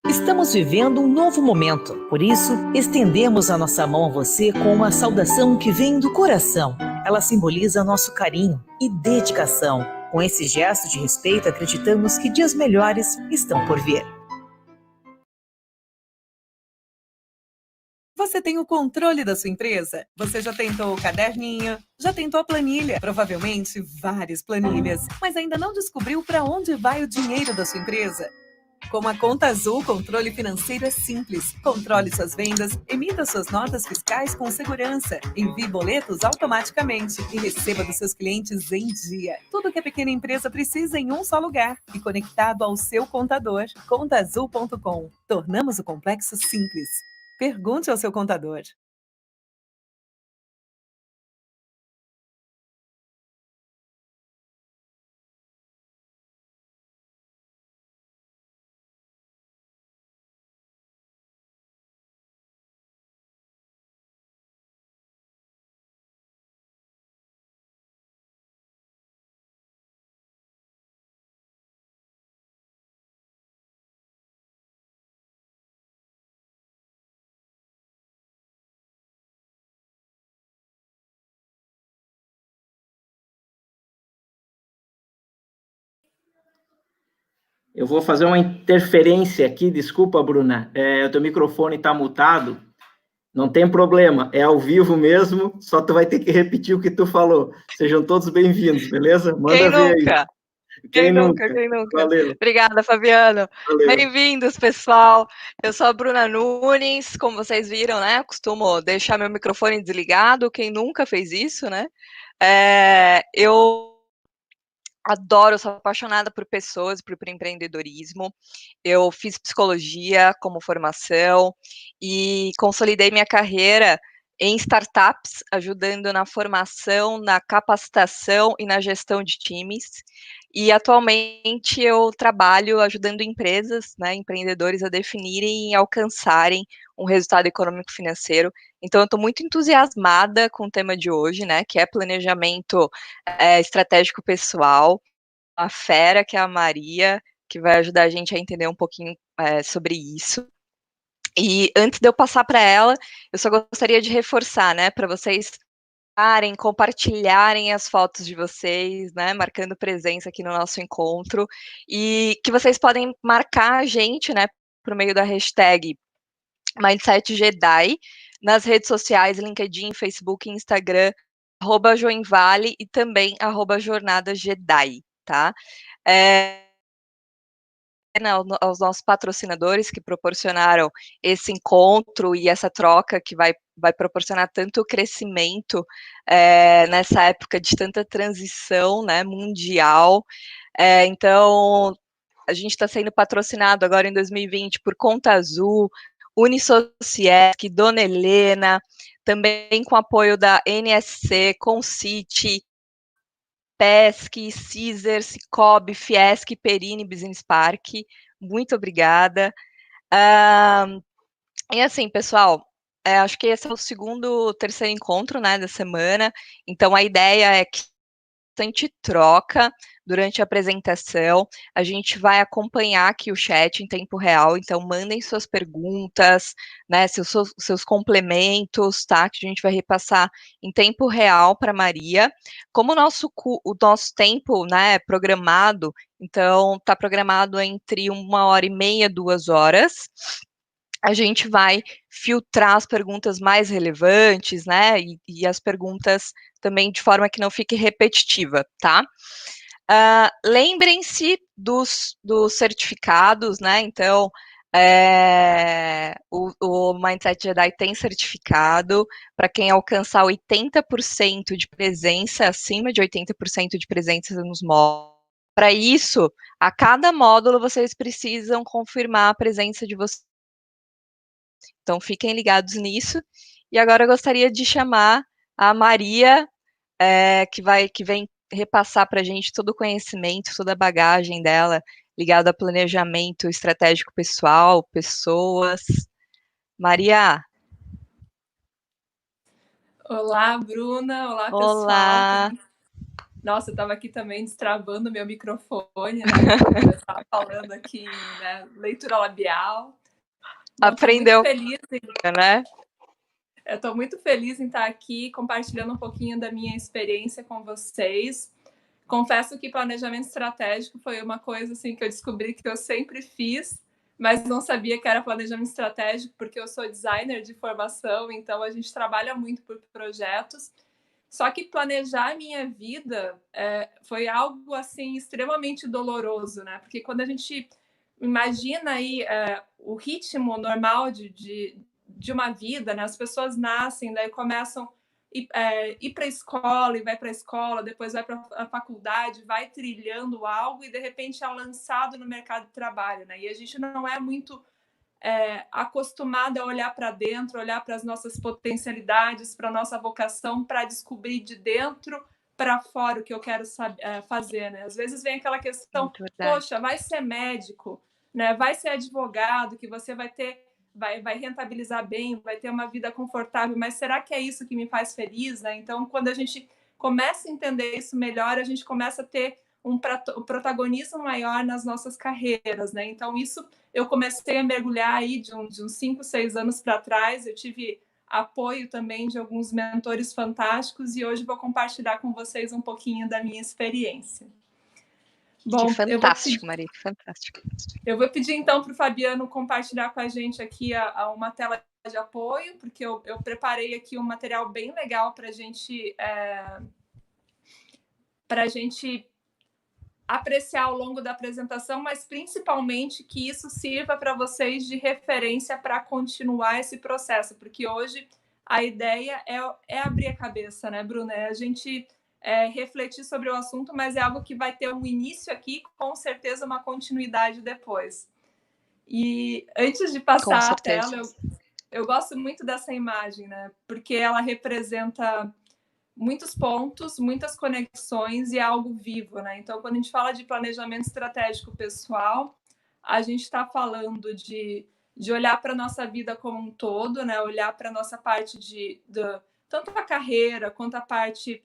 Estamos vivendo um novo momento, por isso, estendemos a nossa mão a você com uma saudação que vem do coração. Ela simboliza nosso carinho e dedicação. Com esse gesto de respeito, acreditamos que dias melhores estão por vir. Você tem o controle da sua empresa? Você já tentou o caderninho? Já tentou a planilha? Provavelmente várias planilhas, mas ainda não descobriu para onde vai o dinheiro da sua empresa? Com a Conta Azul, controle financeiro é simples. Controle suas vendas, emita suas notas fiscais com segurança, envie boletos automaticamente e receba dos seus clientes em dia. Tudo que a pequena empresa precisa em um só lugar e conectado ao seu contador. Contaazul.com. Tornamos o complexo simples. Pergunte ao seu contador. Eu vou fazer uma interferência aqui, desculpa, Bruna. O teu microfone está mutado. Não tem problema, é ao vivo mesmo, só tu vai ter que repetir o que tu falou. Sejam todos bem-vindos, beleza? Manda ver aí. Quem nunca? Valeu. Obrigada, Fabiano. Valeu. Bem-vindos, pessoal. Eu sou a Bruna Nunes, como vocês viram, né? Eu costumo deixar meu microfone desligado, quem nunca fez isso, né? Eu adoro, sou apaixonada por pessoas, por empreendedorismo. Eu fiz psicologia como formação e consolidei minha carreira em startups, ajudando na formação, na capacitação e na gestão de times. E atualmente eu trabalho ajudando empresas, né, empreendedores a definirem e alcançarem um resultado econômico financeiro. Então eu estou muito entusiasmada com o tema de hoje, né, que é planejamento estratégico pessoal. A fera, que é a Maria, que vai ajudar a gente a entender um pouquinho sobre isso. E antes de eu passar para ela, eu só gostaria de reforçar, né, para vocês compartilharem as fotos de vocês, né, marcando presença aqui no nosso encontro, e que vocês podem marcar a gente, né, por meio da hashtag Mindset Jedi, nas redes sociais, LinkedIn, Facebook, Instagram, @joinvale e também @jornada Jedi, tá? Aos nossos patrocinadores que proporcionaram esse encontro e essa troca que vai proporcionar tanto crescimento nessa época de tanta transição, né, mundial. Então, a gente está sendo patrocinado agora em 2020 por Conta Azul, Unisociesc, Dona Helena, também com apoio da NSC, Concite, PESC, Caesar, Cicobi, Fiesc, Perini, Business Park. Muito obrigada. E assim, pessoal, acho que esse é o terceiro encontro, né, da semana. Então, a ideia é que bastante troca durante a apresentação. A gente vai acompanhar aqui o chat em tempo real, então mandem suas perguntas, né, seus complementos, tá? Que a gente vai repassar em tempo real para Maria. Como o nosso tempo, né, é programado, então está programado entre 1h30 e 2 horas. A gente vai filtrar as perguntas mais relevantes, né, e as perguntas também de forma que não fique repetitiva, tá? Lembrem-se dos certificados, né, então, o Mindset Jedi tem certificado para quem alcançar 80% de presença, acima de 80% de presença nos módulos. Para isso, a cada módulo, vocês precisam confirmar a presença de vocês. Então, fiquem ligados nisso. E agora eu gostaria de chamar a Maria, que vem repassar para a gente todo o conhecimento, toda a bagagem dela, ligada a planejamento estratégico pessoal, pessoas. Maria. Olá, Bruna. Olá, pessoal. Olá. Nossa, eu estava aqui também destravando meu microfone, né? Eu estava falando aqui, né? Leitura labial. aprendeu, feliz, né? eu estou muito feliz em estar aqui compartilhando um pouquinho da minha experiência com vocês. Confesso que planejamento estratégico foi uma coisa assim que eu descobri que eu sempre fiz, mas não sabia que era planejamento estratégico, porque eu sou designer de formação, então a gente trabalha muito por projetos. Só que planejar a minha vida foi algo assim extremamente doloroso, né? Porque quando a gente imagina aí o ritmo normal de uma vida, né? As pessoas nascem, daí começam ir para a escola e vai para a escola, depois vai para a faculdade, vai trilhando algo e de repente é lançado no mercado de trabalho, né? E a gente não é muito acostumada a olhar para dentro, olhar para as nossas potencialidades, para a nossa vocação, para descobrir de dentro para fora o que eu quero fazer, né? Às vezes vem aquela questão, poxa, vai ser médico, né? Vai ser advogado, que você vai rentabilizar bem, vai ter uma vida confortável, mas será que é isso que me faz feliz, né? Então, quando a gente começa a entender isso melhor, a gente começa a ter um protagonismo maior nas nossas carreiras, né? Então, isso eu comecei a mergulhar aí de uns 5, 6 anos para trás. Eu tive apoio também de alguns mentores fantásticos e hoje vou compartilhar com vocês um pouquinho da minha experiência. Bom, que fantástico, Maria, que fantástico. Eu vou pedir então para o Fabiano compartilhar com a gente aqui uma tela de apoio, porque eu preparei aqui um material bem legal para a gente apreciar ao longo da apresentação, mas principalmente que isso sirva para vocês de referência para continuar esse processo, porque hoje a ideia é abrir a cabeça, né, Bruna? É a gente refletir sobre o assunto, mas é algo que vai ter um início aqui, com certeza uma continuidade depois. E antes de passar a tela, eu gosto muito dessa imagem, né? Porque ela representa muitos pontos, muitas conexões e é algo vivo, né? Então, quando a gente fala de planejamento estratégico pessoal, a gente está falando de olhar para a nossa vida como um todo, né? Olhar para a nossa parte tanto a carreira quanto a parte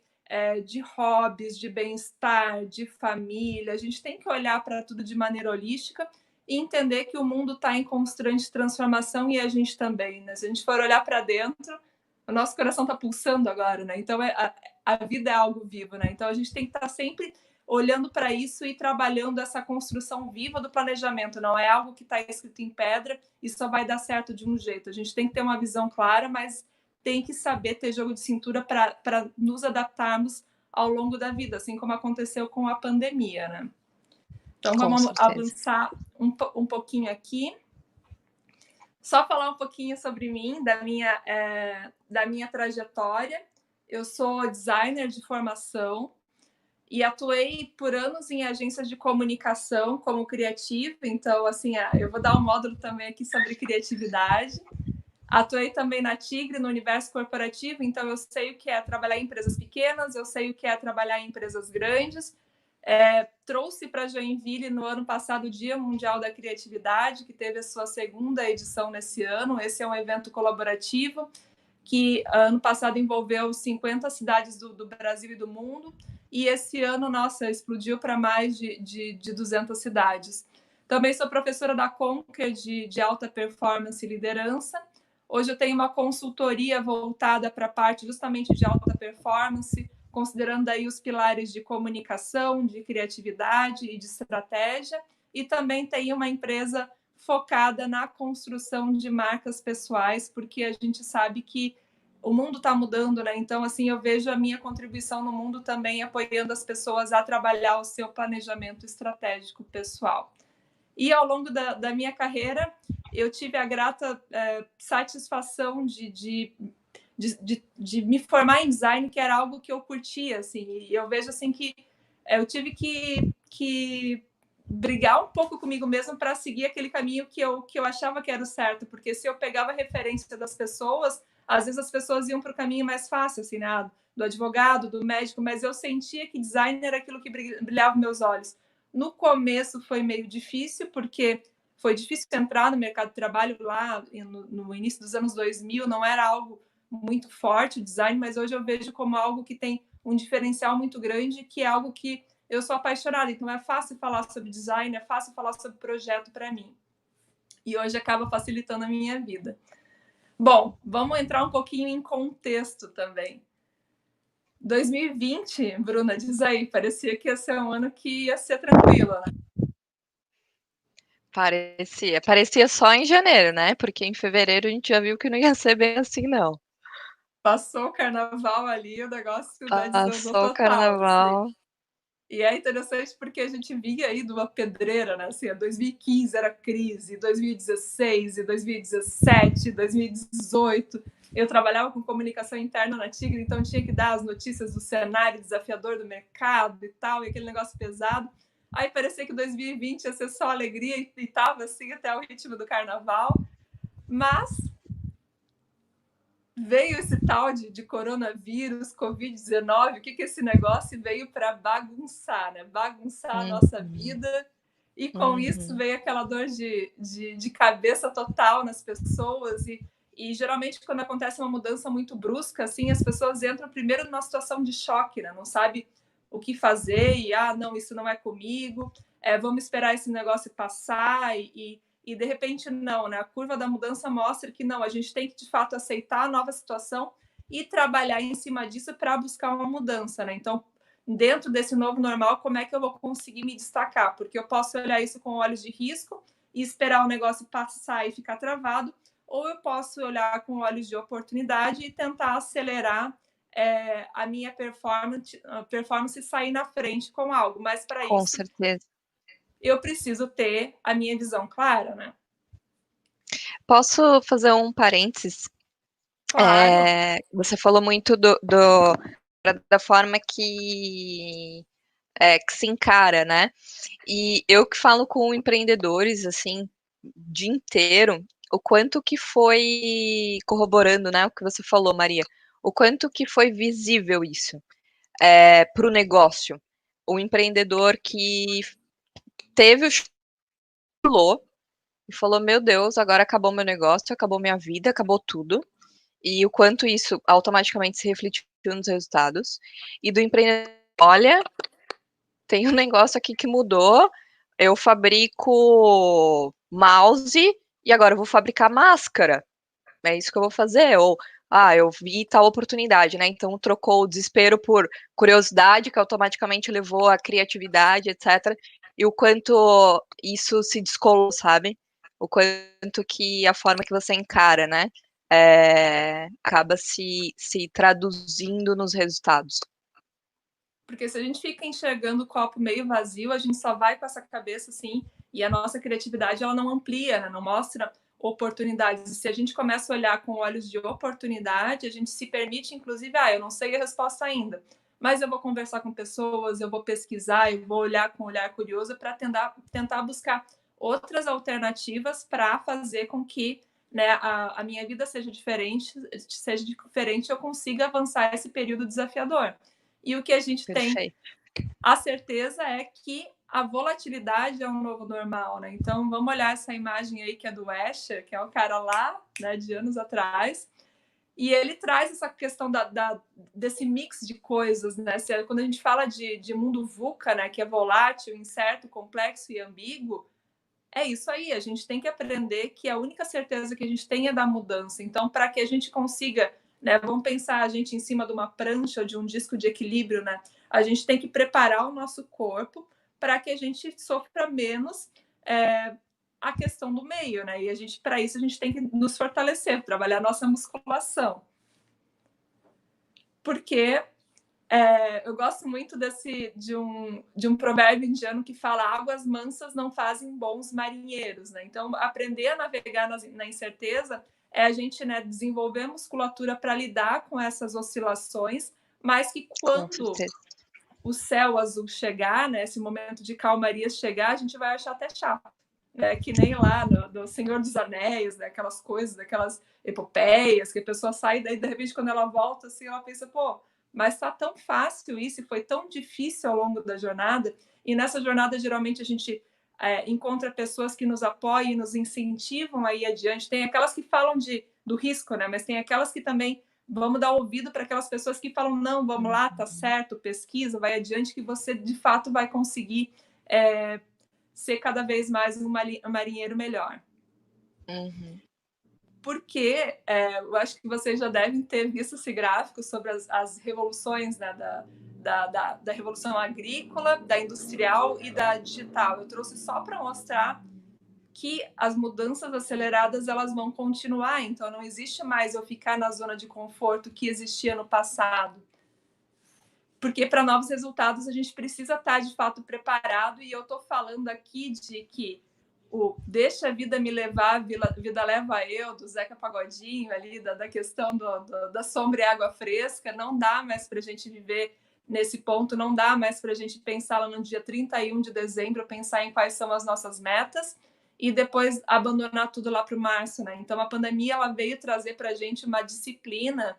de hobbies, de bem-estar, de família. A gente tem que olhar para tudo de maneira holística e entender que o mundo está em constante transformação e a gente também, né? Se a gente for olhar para dentro, o nosso coração está pulsando agora, né? Então, a vida é algo vivo, né? Então, a gente tem que estar sempre olhando para isso e trabalhando essa construção viva do planejamento. Não é algo que está escrito em pedra e só vai dar certo de um jeito. A gente tem que ter uma visão clara, mas tem que saber ter jogo de cintura para nos adaptarmos ao longo da vida, assim como aconteceu com a pandemia, né? Então, vamos avançar um pouquinho aqui. Só falar um pouquinho sobre mim, da minha trajetória. Eu sou designer de formação e atuei por anos em agências de comunicação como criativa. Então, assim, eu vou dar um módulo também aqui sobre criatividade. Atuei também na Tigre, no universo corporativo. Então, eu sei o que é trabalhar em empresas pequenas, eu sei o que é trabalhar em empresas grandes. Trouxe para Joinville no ano passado o Dia Mundial da Criatividade, que teve a sua segunda edição nesse ano. Esse é um evento colaborativo que ano passado envolveu 50 cidades do Brasil e do mundo, e esse ano, nossa, explodiu para mais de 200 cidades. Também sou professora da Conquer de alta performance e liderança. Hoje eu tenho uma consultoria voltada para a parte justamente de alta performance, considerando aí os pilares de comunicação, de criatividade e de estratégia, e também tenho uma empresa focada na construção de marcas pessoais, porque a gente sabe que o mundo está mudando, né? Então, assim, eu vejo a minha contribuição no mundo também apoiando as pessoas a trabalhar o seu planejamento estratégico pessoal. E ao longo da minha carreira, eu tive a grata satisfação de me formar em design, que era algo que eu curtia, assim, e eu vejo assim que eu tive que brigar um pouco comigo mesmo para seguir aquele caminho que eu achava que era o certo, porque se eu pegava a referência das pessoas, às vezes as pessoas iam para o caminho mais fácil, assim, né? Do advogado, do médico, mas eu sentia que design era aquilo que brilhava meus olhos. No começo foi meio difícil, porque foi difícil entrar no mercado de trabalho lá no início dos anos 2000, não era algo muito forte o design, mas hoje eu vejo como algo que tem um diferencial muito grande, que é algo que eu sou apaixonada, então é fácil falar sobre design, é fácil falar sobre projeto para mim. e hoje acaba facilitando a minha vida. Bom, vamos entrar um pouquinho em contexto também. 2020, Bruna, diz aí, parecia que ia ser um ano que ia ser tranquilo, né? Parecia só em janeiro, né? Porque em fevereiro a gente já viu que não ia ser bem assim, não. Passou o carnaval ali, o negócio desandou Passou o total, assim. carnaval. E é interessante porque a gente vinha aí de uma pedreira, né? Assim, 2015 era crise, 2016, 2017, 2018. Eu trabalhava com comunicação interna na Tigre, então tinha que dar as notícias do cenário desafiador do mercado e tal, e aquele negócio pesado. Aí parecia que 2020 ia ser só alegria e estava assim até o ritmo do carnaval. Mas veio esse tal de coronavírus, Covid-19, o que esse negócio veio para bagunçar, né? Bagunçar a nossa vida. E com isso veio aquela dor de cabeça total nas pessoas. E geralmente, quando acontece uma mudança muito brusca, assim, as pessoas entram primeiro numa situação de choque, né? Não sabe o que fazer e, não, isso não é comigo, vamos esperar esse negócio passar e de repente não, né? A curva da mudança mostra que não, a gente tem que de fato aceitar a nova situação e trabalhar em cima disso para buscar uma mudança, né? Então, dentro desse novo normal, como é que eu vou conseguir me destacar? Porque eu posso olhar isso com olhos de risco e esperar o negócio passar e ficar travado, ou eu posso olhar com olhos de oportunidade e tentar acelerar a minha performance e sair na frente com algo. Mas para isso, com certeza, eu preciso ter a minha visão clara, né? Posso fazer um parênteses? Claro. Você falou muito da forma que se encara, né? E eu que falo com empreendedores, assim, o dia inteiro, o quanto que foi corroborando, né? O que você falou, Maria, o quanto que foi visível isso para o negócio. O empreendedor que teve o chulô e falou, meu Deus, agora acabou meu negócio, acabou minha vida, acabou tudo. E o quanto isso automaticamente se refletiu nos resultados. E do empreendedor, olha, tem um negócio aqui que mudou, eu fabrico mouse e agora eu vou fabricar máscara. É isso que eu vou fazer. Ou, eu vi tal oportunidade, né? Então trocou o desespero por curiosidade, que automaticamente levou à criatividade, etc. E o quanto isso se descolou, sabe? O quanto que a forma que você encara, né? Acaba se traduzindo nos resultados. Porque se a gente fica enxergando o copo meio vazio, a gente só vai com essa cabeça assim, e a nossa criatividade ela não amplia, né? Não mostra oportunidades. E se a gente começa a olhar com olhos de oportunidade, a gente se permite, inclusive, eu não sei a resposta ainda, mas eu vou conversar com pessoas, eu vou pesquisar, eu vou olhar com um olhar curioso para tentar buscar outras alternativas para fazer com que, né, a minha vida seja diferente, eu consiga avançar esse período desafiador. E o que a gente Perfeito. tem a certeza é que a volatilidade é um novo normal, né? Então, vamos olhar essa imagem aí que é do Escher, que é o cara lá, né, de anos atrás, e ele traz essa questão desse mix de coisas, né? Quando a gente fala de mundo VUCA, né, que é volátil, incerto, complexo e ambíguo, é isso aí, a gente tem que aprender que a única certeza que a gente tem é da mudança. Então, para que a gente consiga, né, vamos pensar a gente em cima de uma prancha ou de um disco de equilíbrio, né? A gente tem que preparar o nosso corpo para que a gente sofra menos a questão do meio, né? E para isso a gente tem que nos fortalecer, trabalhar a nossa musculação. Porque eu gosto muito de um provérbio indiano que fala: águas mansas não fazem bons marinheiros, né? Então, aprender a navegar na incerteza é a gente, né, desenvolver musculatura para lidar com essas oscilações, mas que quando o céu azul chegar, né, esse momento de calmaria chegar, a gente vai achar até chato. Que nem lá do Senhor dos Anéis, né, aquelas coisas, aquelas epopeias, que a pessoa sai daí, de repente, quando ela volta, assim, ela pensa, pô, mas tá tão fácil isso, e foi tão difícil ao longo da jornada, e nessa jornada, geralmente, a gente encontra pessoas que nos apoiam e nos incentivam a ir adiante. Tem aquelas que falam do risco, né, mas tem aquelas que também vamos dar ouvido para aquelas pessoas que falam, não, vamos lá, tá certo, pesquisa, vai adiante, que você, de fato, vai conseguir ser cada vez mais um marinheiro melhor. Uhum. Porque eu acho que vocês já devem ter visto esse gráfico sobre as revoluções, né, da revolução agrícola, da industrial e da digital. Eu trouxe só para mostrar que as mudanças aceleradas elas vão continuar, então não existe mais eu ficar na zona de conforto que existia no passado. Porque para novos resultados a gente precisa estar de fato preparado, e eu estou falando aqui de que o Deixa a Vida Me Levar, Vida Leva Eu, do Zeca Pagodinho, ali, da questão da sombra e água fresca, não dá mais para a gente viver nesse ponto, não dá mais para a gente pensar lá no dia 31 de dezembro, pensar em quais são as nossas metas e depois abandonar tudo lá para o março, né? Então a pandemia ela veio trazer para a gente uma disciplina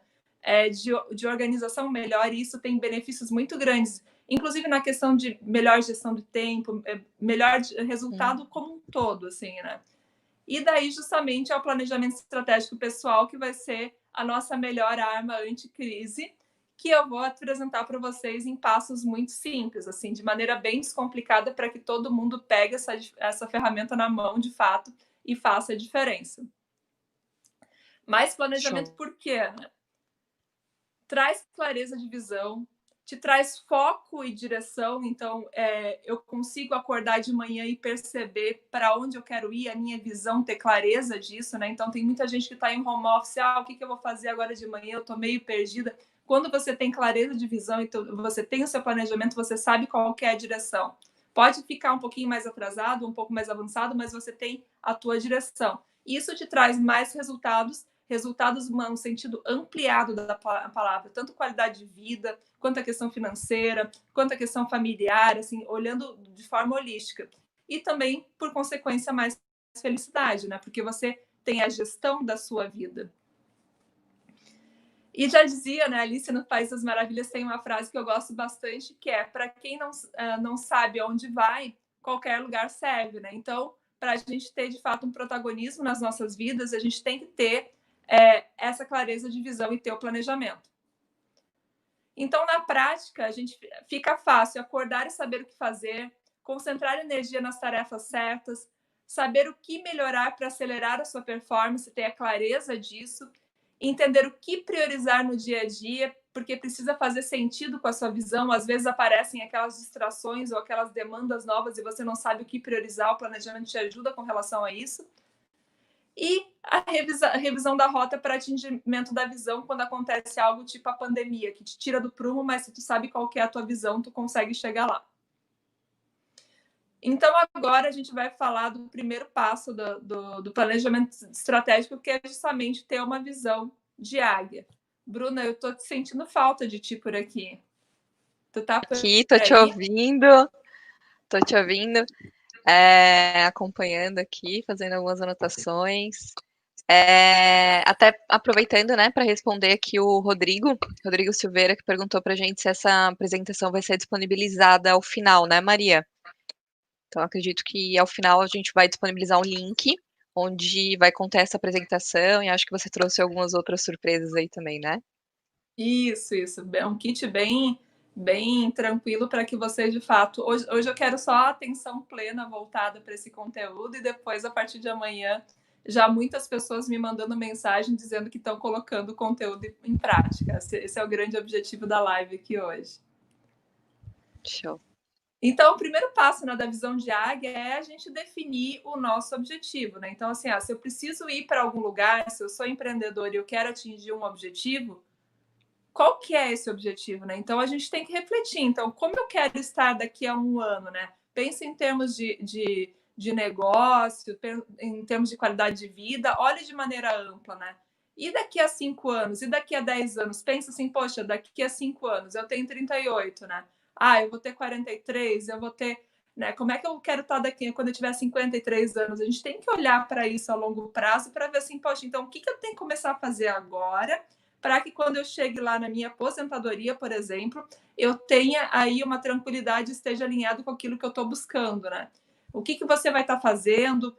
de organização melhor, e isso tem benefícios muito grandes, inclusive na questão de melhor gestão do tempo, melhor resultado como um todo, assim, né? E daí, justamente, é o planejamento estratégico pessoal que vai ser a nossa melhor arma anti-crise, que eu vou apresentar para vocês em passos muito simples, assim, de maneira bem descomplicada, para que todo mundo pegue essa ferramenta na mão, de fato, e faça a diferença. Mas planejamento por quê? Traz clareza de visão, te traz foco e direção. Então, eu consigo acordar de manhã e perceber para onde eu quero ir, a minha visão, ter clareza disso, né? Então, tem muita gente que está em home office, o que eu vou fazer agora de manhã? Eu estou meio perdida. Quando você tem clareza de visão, então você tem o seu planejamento, você sabe qual que é a direção. Pode ficar um pouquinho mais atrasado, um pouco mais avançado, mas você tem a tua direção. Isso te traz mais resultados no sentido ampliado da palavra, tanto qualidade de vida, quanto a questão financeira, quanto a questão familiar, assim, olhando de forma holística. E também, por consequência, mais felicidade, né? Porque você tem a gestão da sua vida. E já dizia, né, Alice no País das Maravilhas tem uma frase que eu gosto bastante, que é: para quem não sabe aonde vai, qualquer lugar serve, né? Então, para a gente ter, de fato, um protagonismo nas nossas vidas, a gente tem que ter essa clareza de visão e ter o planejamento. Então, na prática, a gente fica fácil acordar e saber o que fazer, concentrar energia nas tarefas certas, saber o que melhorar para acelerar a sua performance, ter a clareza disso, entender o que priorizar no dia a dia, porque precisa fazer sentido com a sua visão. Às vezes aparecem aquelas distrações ou aquelas demandas novas e você não sabe o que priorizar, o planejamento te ajuda com relação a isso. E a revisão da rota para atingimento da visão quando acontece algo tipo a pandemia, que te tira do prumo, mas se tu sabe qual que é a tua visão, tu consegue chegar lá. Então, agora a gente vai falar do primeiro passo do planejamento estratégico, que é justamente ter uma visão de águia. Bruna, eu tô sentindo falta de ti por aqui. Tu tá por Aqui, tô te ouvindo, acompanhando aqui, fazendo algumas anotações. Até aproveitando, né, para responder aqui o Rodrigo Silveira, que perguntou para a gente se essa apresentação vai ser disponibilizada ao final, né, Maria? Então, acredito que ao final a gente vai disponibilizar um link onde vai conter essa apresentação, e acho que você trouxe algumas outras surpresas aí também, né? Isso. É um kit bem tranquilo para que vocês, de fato... Hoje eu quero só a atenção plena voltada para esse conteúdo, e depois, a partir de amanhã, já muitas pessoas me mandando mensagem dizendo que estão colocando o conteúdo em prática. Esse é o grande objetivo da live aqui hoje. Show. Então, o primeiro passo, né, da visão de águia é a gente definir o nosso objetivo, né? Então, assim, se eu preciso ir para algum lugar, se eu sou empreendedor e eu quero atingir um objetivo, qual que é esse objetivo, né? Então, a gente tem que refletir. Então, como eu quero estar daqui a um ano, né? Pensa em termos de negócio, em termos de qualidade de vida, olhe de maneira ampla, né? E daqui a 5 anos? E daqui a 10 anos? Pensa assim, poxa, daqui a 5 anos, eu tenho 38, né? Eu vou ter 43, eu vou ter... Né? Como é que eu quero estar daqui quando eu tiver 53 anos? A gente tem que olhar para isso a longo prazo para ver assim, poxa, então o que eu tenho que começar a fazer agora para que quando eu chegue lá na minha aposentadoria, por exemplo, eu tenha aí uma tranquilidade, esteja alinhado com aquilo que eu estou buscando, né? O que você vai estar fazendo?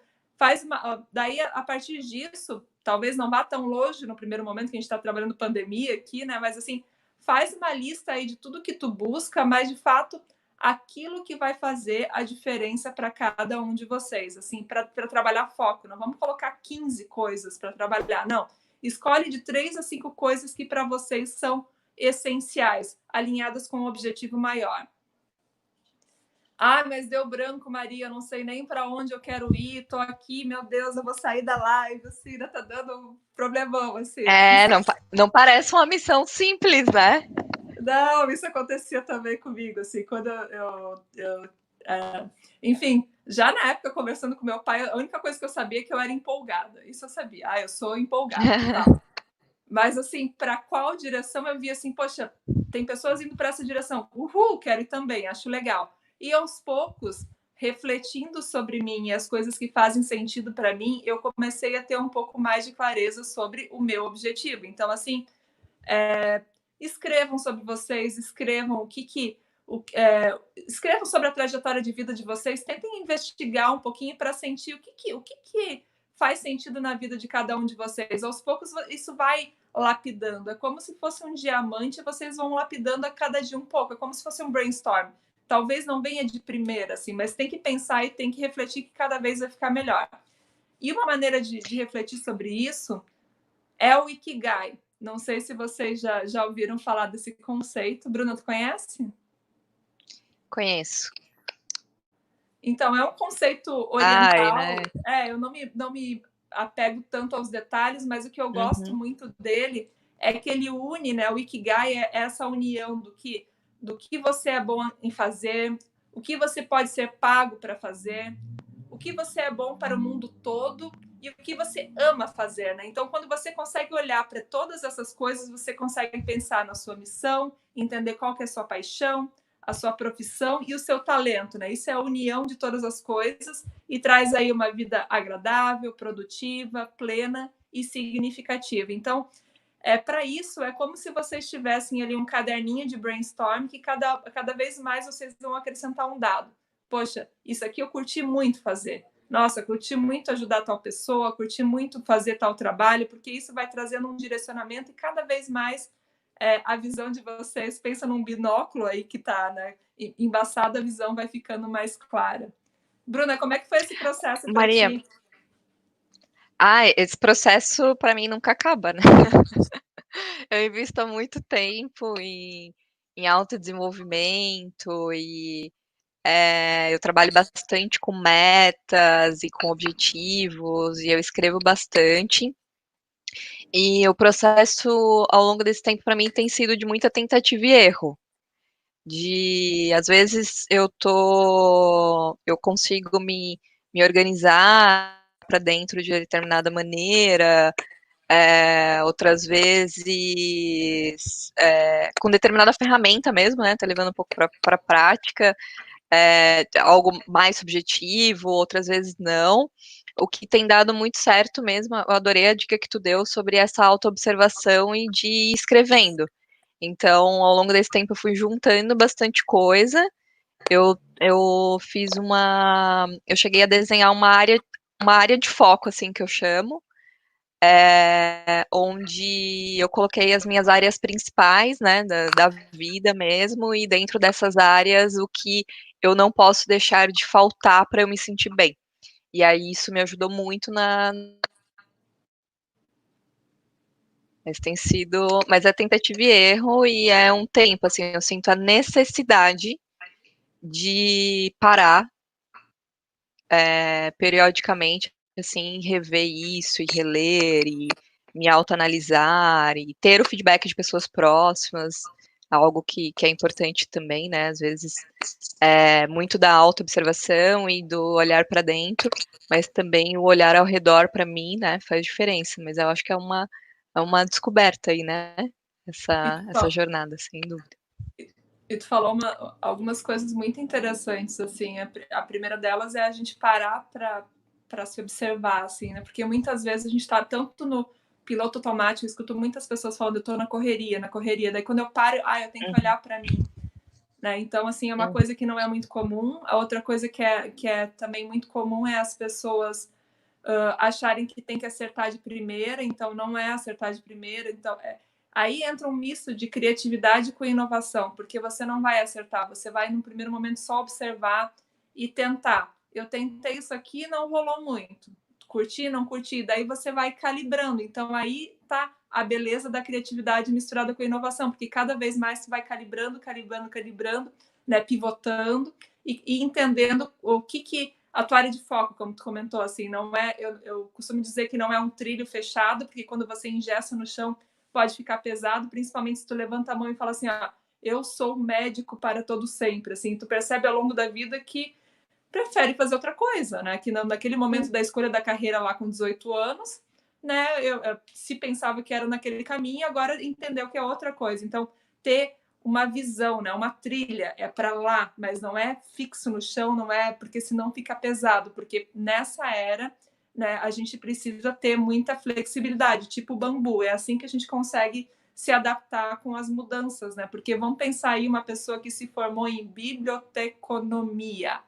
Daí, a partir disso, talvez não vá tão longe no primeiro momento que a gente está trabalhando pandemia aqui, né? Mas assim, faz uma lista aí de tudo que tu busca, mas de fato aquilo que vai fazer a diferença para cada um de vocês, assim, para trabalhar foco. Não vamos colocar 15 coisas para trabalhar, não. Escolhe de 3 a 5 coisas que para vocês são essenciais, alinhadas com um objetivo maior. Ah, mas deu branco, Maria, eu não sei nem para onde eu quero ir, tô aqui, meu Deus, eu vou sair da live, assim, ainda tá dando um problemão, assim. Não parece uma missão simples, né? Não, isso acontecia também comigo, assim, quando enfim, já na época, conversando com meu pai, a única coisa que eu sabia é que eu era empolgada, isso eu sabia, eu sou empolgada e tal. Mas, assim, para qual direção eu via assim, poxa, tem pessoas indo para essa direção, quero ir também, acho legal. E aos poucos, refletindo sobre mim e as coisas que fazem sentido para mim, eu comecei a ter um pouco mais de clareza sobre o meu objetivo. Então, assim, escrevam sobre vocês, escrevam escrevam sobre a trajetória de vida de vocês, tentem investigar um pouquinho para sentir o que faz sentido na vida de cada um de vocês. Aos poucos isso vai lapidando, é como se fosse um diamante, vocês vão lapidando a cada dia um pouco, é como se fosse um brainstorm. Talvez não venha de primeira, assim, mas tem que pensar e tem que refletir que cada vez vai ficar melhor. E uma maneira de refletir sobre isso é o Ikigai. Não sei se vocês já ouviram falar desse conceito. Bruna, tu conhece? Conheço. Então, é um conceito oriental. né? Eu não me apego tanto aos detalhes, mas o que eu gosto muito dele é que ele une, né? O Ikigai é essa união do que você é bom em fazer, o que você pode ser pago para fazer, o que você é bom para o mundo todo e o que você ama fazer, né? Então, quando você consegue olhar para todas essas coisas, você consegue pensar na sua missão, entender qual que é a sua paixão, a sua profissão e o seu talento, né? Isso é a união de todas as coisas e traz aí uma vida agradável, produtiva, plena e significativa. Então, para isso, é como se vocês tivessem ali um caderninho de brainstorm que cada vez mais vocês vão acrescentar um dado. Poxa, isso aqui eu curti muito fazer. Nossa, curti muito ajudar tal pessoa, curti muito fazer tal trabalho, porque isso vai trazendo um direcionamento e cada vez mais a visão de vocês, pensa num binóculo aí que está, né, embaçado, a visão vai ficando mais clara. Bruna, como é que foi esse processo para Maria, ti? esse processo para mim nunca acaba, né? Eu invisto há muito tempo em autodesenvolvimento e eu trabalho bastante com metas e com objetivos e eu escrevo bastante. E o processo ao longo desse tempo para mim tem sido de muita tentativa e erro. Às vezes eu consigo me organizar para dentro de determinada maneira, outras vezes com determinada ferramenta mesmo, né? Tá levando um pouco para a prática, algo mais subjetivo, outras vezes não. O que tem dado muito certo mesmo, eu adorei a dica que tu deu sobre essa autoobservação e de ir escrevendo. Então, ao longo desse tempo, eu fui juntando bastante coisa. Eu fiz eu cheguei a desenhar uma área de foco, assim, que eu chamo, onde eu coloquei as minhas áreas principais, né, da vida mesmo, e dentro dessas áreas, o que eu não posso deixar de faltar para eu me sentir bem. E aí, isso me ajudou muito mas é tentativa e erro e é um tempo, assim, eu sinto a necessidade de parar periodicamente, assim, rever isso e reler e me autoanalisar e ter o feedback de pessoas próximas, algo que é importante também, né? Às vezes muito da autoobservação e do olhar para dentro, mas também o olhar ao redor para mim, né, faz diferença. Mas eu acho que é uma descoberta aí, né? Essa jornada, sem dúvida. E tu falou algumas coisas muito interessantes, assim. A primeira delas é a gente parar para se observar, assim, né? Porque muitas vezes a gente está tanto no piloto automático, eu escuto muitas pessoas falando, eu estou na correria. Daí quando eu paro, eu tenho que olhar para mim. Né? Então, assim, é uma coisa que não é muito comum. A outra coisa que é também muito comum é as pessoas acharem que tem que acertar de primeira, então não é acertar de primeira. Então, Aí entra um misto de criatividade com inovação, porque você não vai acertar, você vai, no primeiro momento, só observar e tentar. Eu tentei isso aqui, não rolou muito. Curti, não curti. Daí você vai calibrando. Então, aí tá a beleza da criatividade misturada com a inovação, porque cada vez mais você vai calibrando, né, pivotando e entendendo o que a tua área de foco, como tu comentou, assim, não é, eu costumo dizer que não é um trilho fechado, porque quando você engessa no chão, pode ficar pesado, principalmente se tu levanta a mão e fala assim, eu sou médico para todo sempre, assim, tu percebe ao longo da vida que prefere fazer outra coisa, né, que naquele momento da escolha da carreira lá com 18 anos, né, eu se pensava que era naquele caminho, agora entendeu que é outra coisa, então ter uma visão, né, uma trilha é para lá, mas não é fixo no chão, não é, porque senão fica pesado, porque nessa era, né, a gente precisa ter muita flexibilidade, tipo o bambu, é assim que a gente consegue se adaptar com as mudanças, né? Porque vamos pensar aí uma pessoa que se formou em biblioteconomia,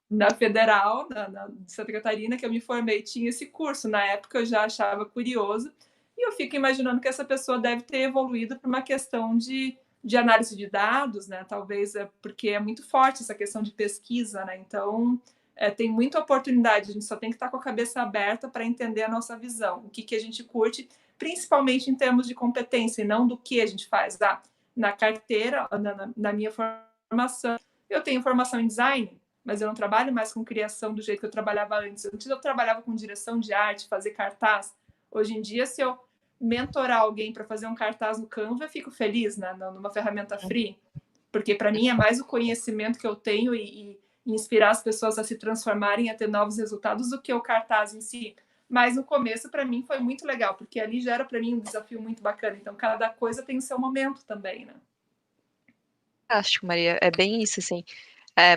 na Federal, na Santa Catarina, que eu me formei, tinha esse curso. Na época eu já achava curioso, e eu fico imaginando que essa pessoa deve ter evoluído para uma questão de análise de dados, né? Talvez porque é muito forte essa questão de pesquisa, né? Então, tem muita oportunidade, a gente só tem que estar com a cabeça aberta para entender a nossa visão, o que a gente curte, principalmente em termos de competência, e não do que a gente faz. Na carteira, na minha formação, eu tenho formação em design, mas eu não trabalho mais com criação do jeito que eu trabalhava antes. Antes eu trabalhava com direção de arte, fazer cartaz. Hoje em dia, se eu mentorar alguém para fazer um cartaz no Canva, eu fico feliz, né, numa ferramenta free, porque para mim é mais o conhecimento que eu tenho e inspirar as pessoas a se transformarem, a ter novos resultados, do que o cartaz em si. Mas no começo, para mim, foi muito legal, porque ali já era para mim um desafio muito bacana. Então, cada coisa tem o seu momento também, né? Fantástico, Maria. É bem isso, assim.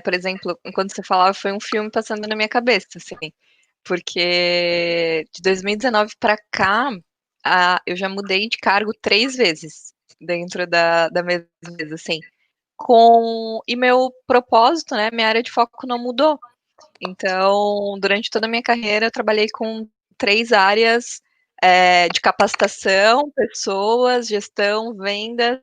Por exemplo, enquanto você falava, foi um filme passando na minha cabeça, assim. Porque de 2019 para cá, eu já mudei de cargo 3 vezes dentro da mesma empresa, assim. E meu propósito, né, minha área de foco não mudou. Então, durante toda a minha carreira, eu trabalhei com 3 áreas de capacitação, pessoas, gestão, vendas.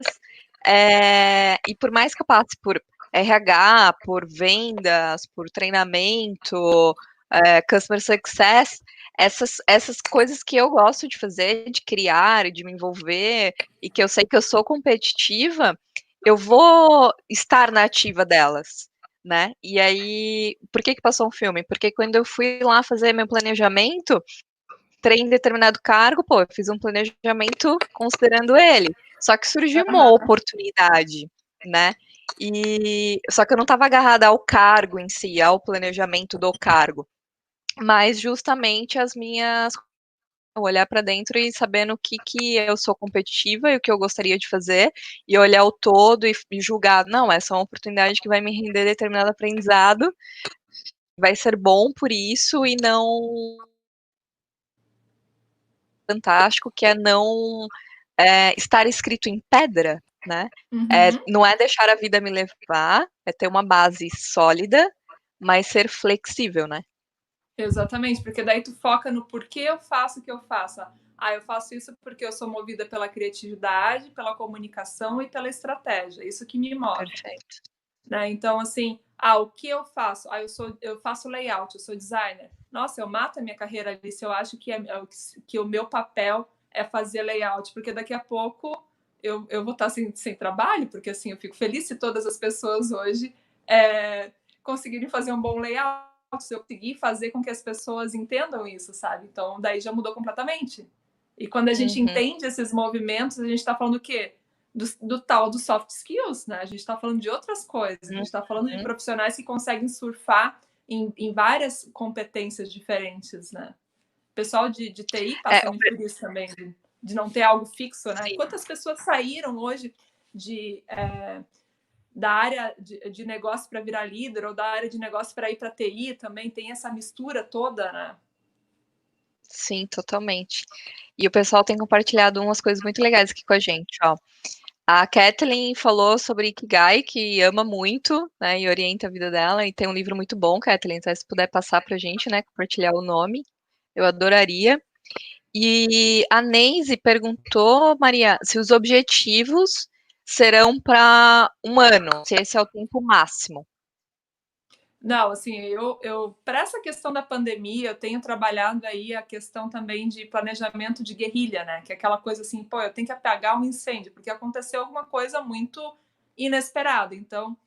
E por mais que eu passe por RH, por vendas, por treinamento, customer success, essas coisas que eu gosto de fazer, de criar, de me envolver, e que eu sei que eu sou competitiva, eu vou estar na ativa delas, né? E aí, por que passou um filme? Porque quando eu fui lá fazer meu planejamento, entrei em determinado cargo, pô, eu fiz um planejamento considerando ele. Só que surgiu uma oportunidade, né? Só que eu não estava agarrada ao cargo em si, ao planejamento do cargo, mas justamente as minhas olhar para dentro e sabendo o que eu sou competitiva e o que eu gostaria de fazer, e olhar o todo e julgar, não, essa é uma oportunidade que vai me render determinado aprendizado, vai ser bom por isso, e não fantástico, que é não estar escrito em pedra, né? Não é deixar a vida me levar, é ter uma base sólida, mas ser flexível, né? Exatamente, porque daí tu foca no porquê eu faço o que eu faço. Eu faço isso porque eu sou movida pela criatividade, pela comunicação e pela estratégia. Isso que me move. Perfeito. Né? Então, assim, o que eu faço? Eu faço layout, eu sou designer. Nossa, eu mato a minha carreira ali se eu acho que o meu papel é fazer layout, porque daqui a pouco eu vou estar sem trabalho, porque assim, eu fico feliz se todas as pessoas hoje conseguirem fazer um bom layout, se eu conseguir fazer com que as pessoas entendam isso, sabe? Então, daí já mudou completamente. E quando a gente entende esses movimentos, a gente está falando o quê? Do tal dos soft skills, né? A gente está falando de outras coisas, a gente está falando de profissionais que conseguem surfar em várias competências diferentes, né? O pessoal de TI passa muito por isso também, de não ter algo fixo, né? Sim. Quantas pessoas saíram hoje da área de negócio para virar líder, ou da área de negócio para ir para TI também, tem essa mistura toda, né? Sim, totalmente. E o pessoal tem compartilhado umas coisas muito legais aqui com a gente, ó. A Kathleen falou sobre Ikigai, que ama muito, né, e orienta a vida dela, e tem um livro muito bom, Kathleen, então se puder passar pra gente, né, compartilhar o nome, eu adoraria. E a Neise perguntou, Maria, se os objetivos serão para um ano, se esse é o tempo máximo. Não, assim, eu para essa questão da pandemia, eu tenho trabalhado aí a questão também de planejamento de guerrilha, né? Que é aquela coisa assim, pô, eu tenho que apagar um incêndio, porque aconteceu alguma coisa muito inesperada. Então,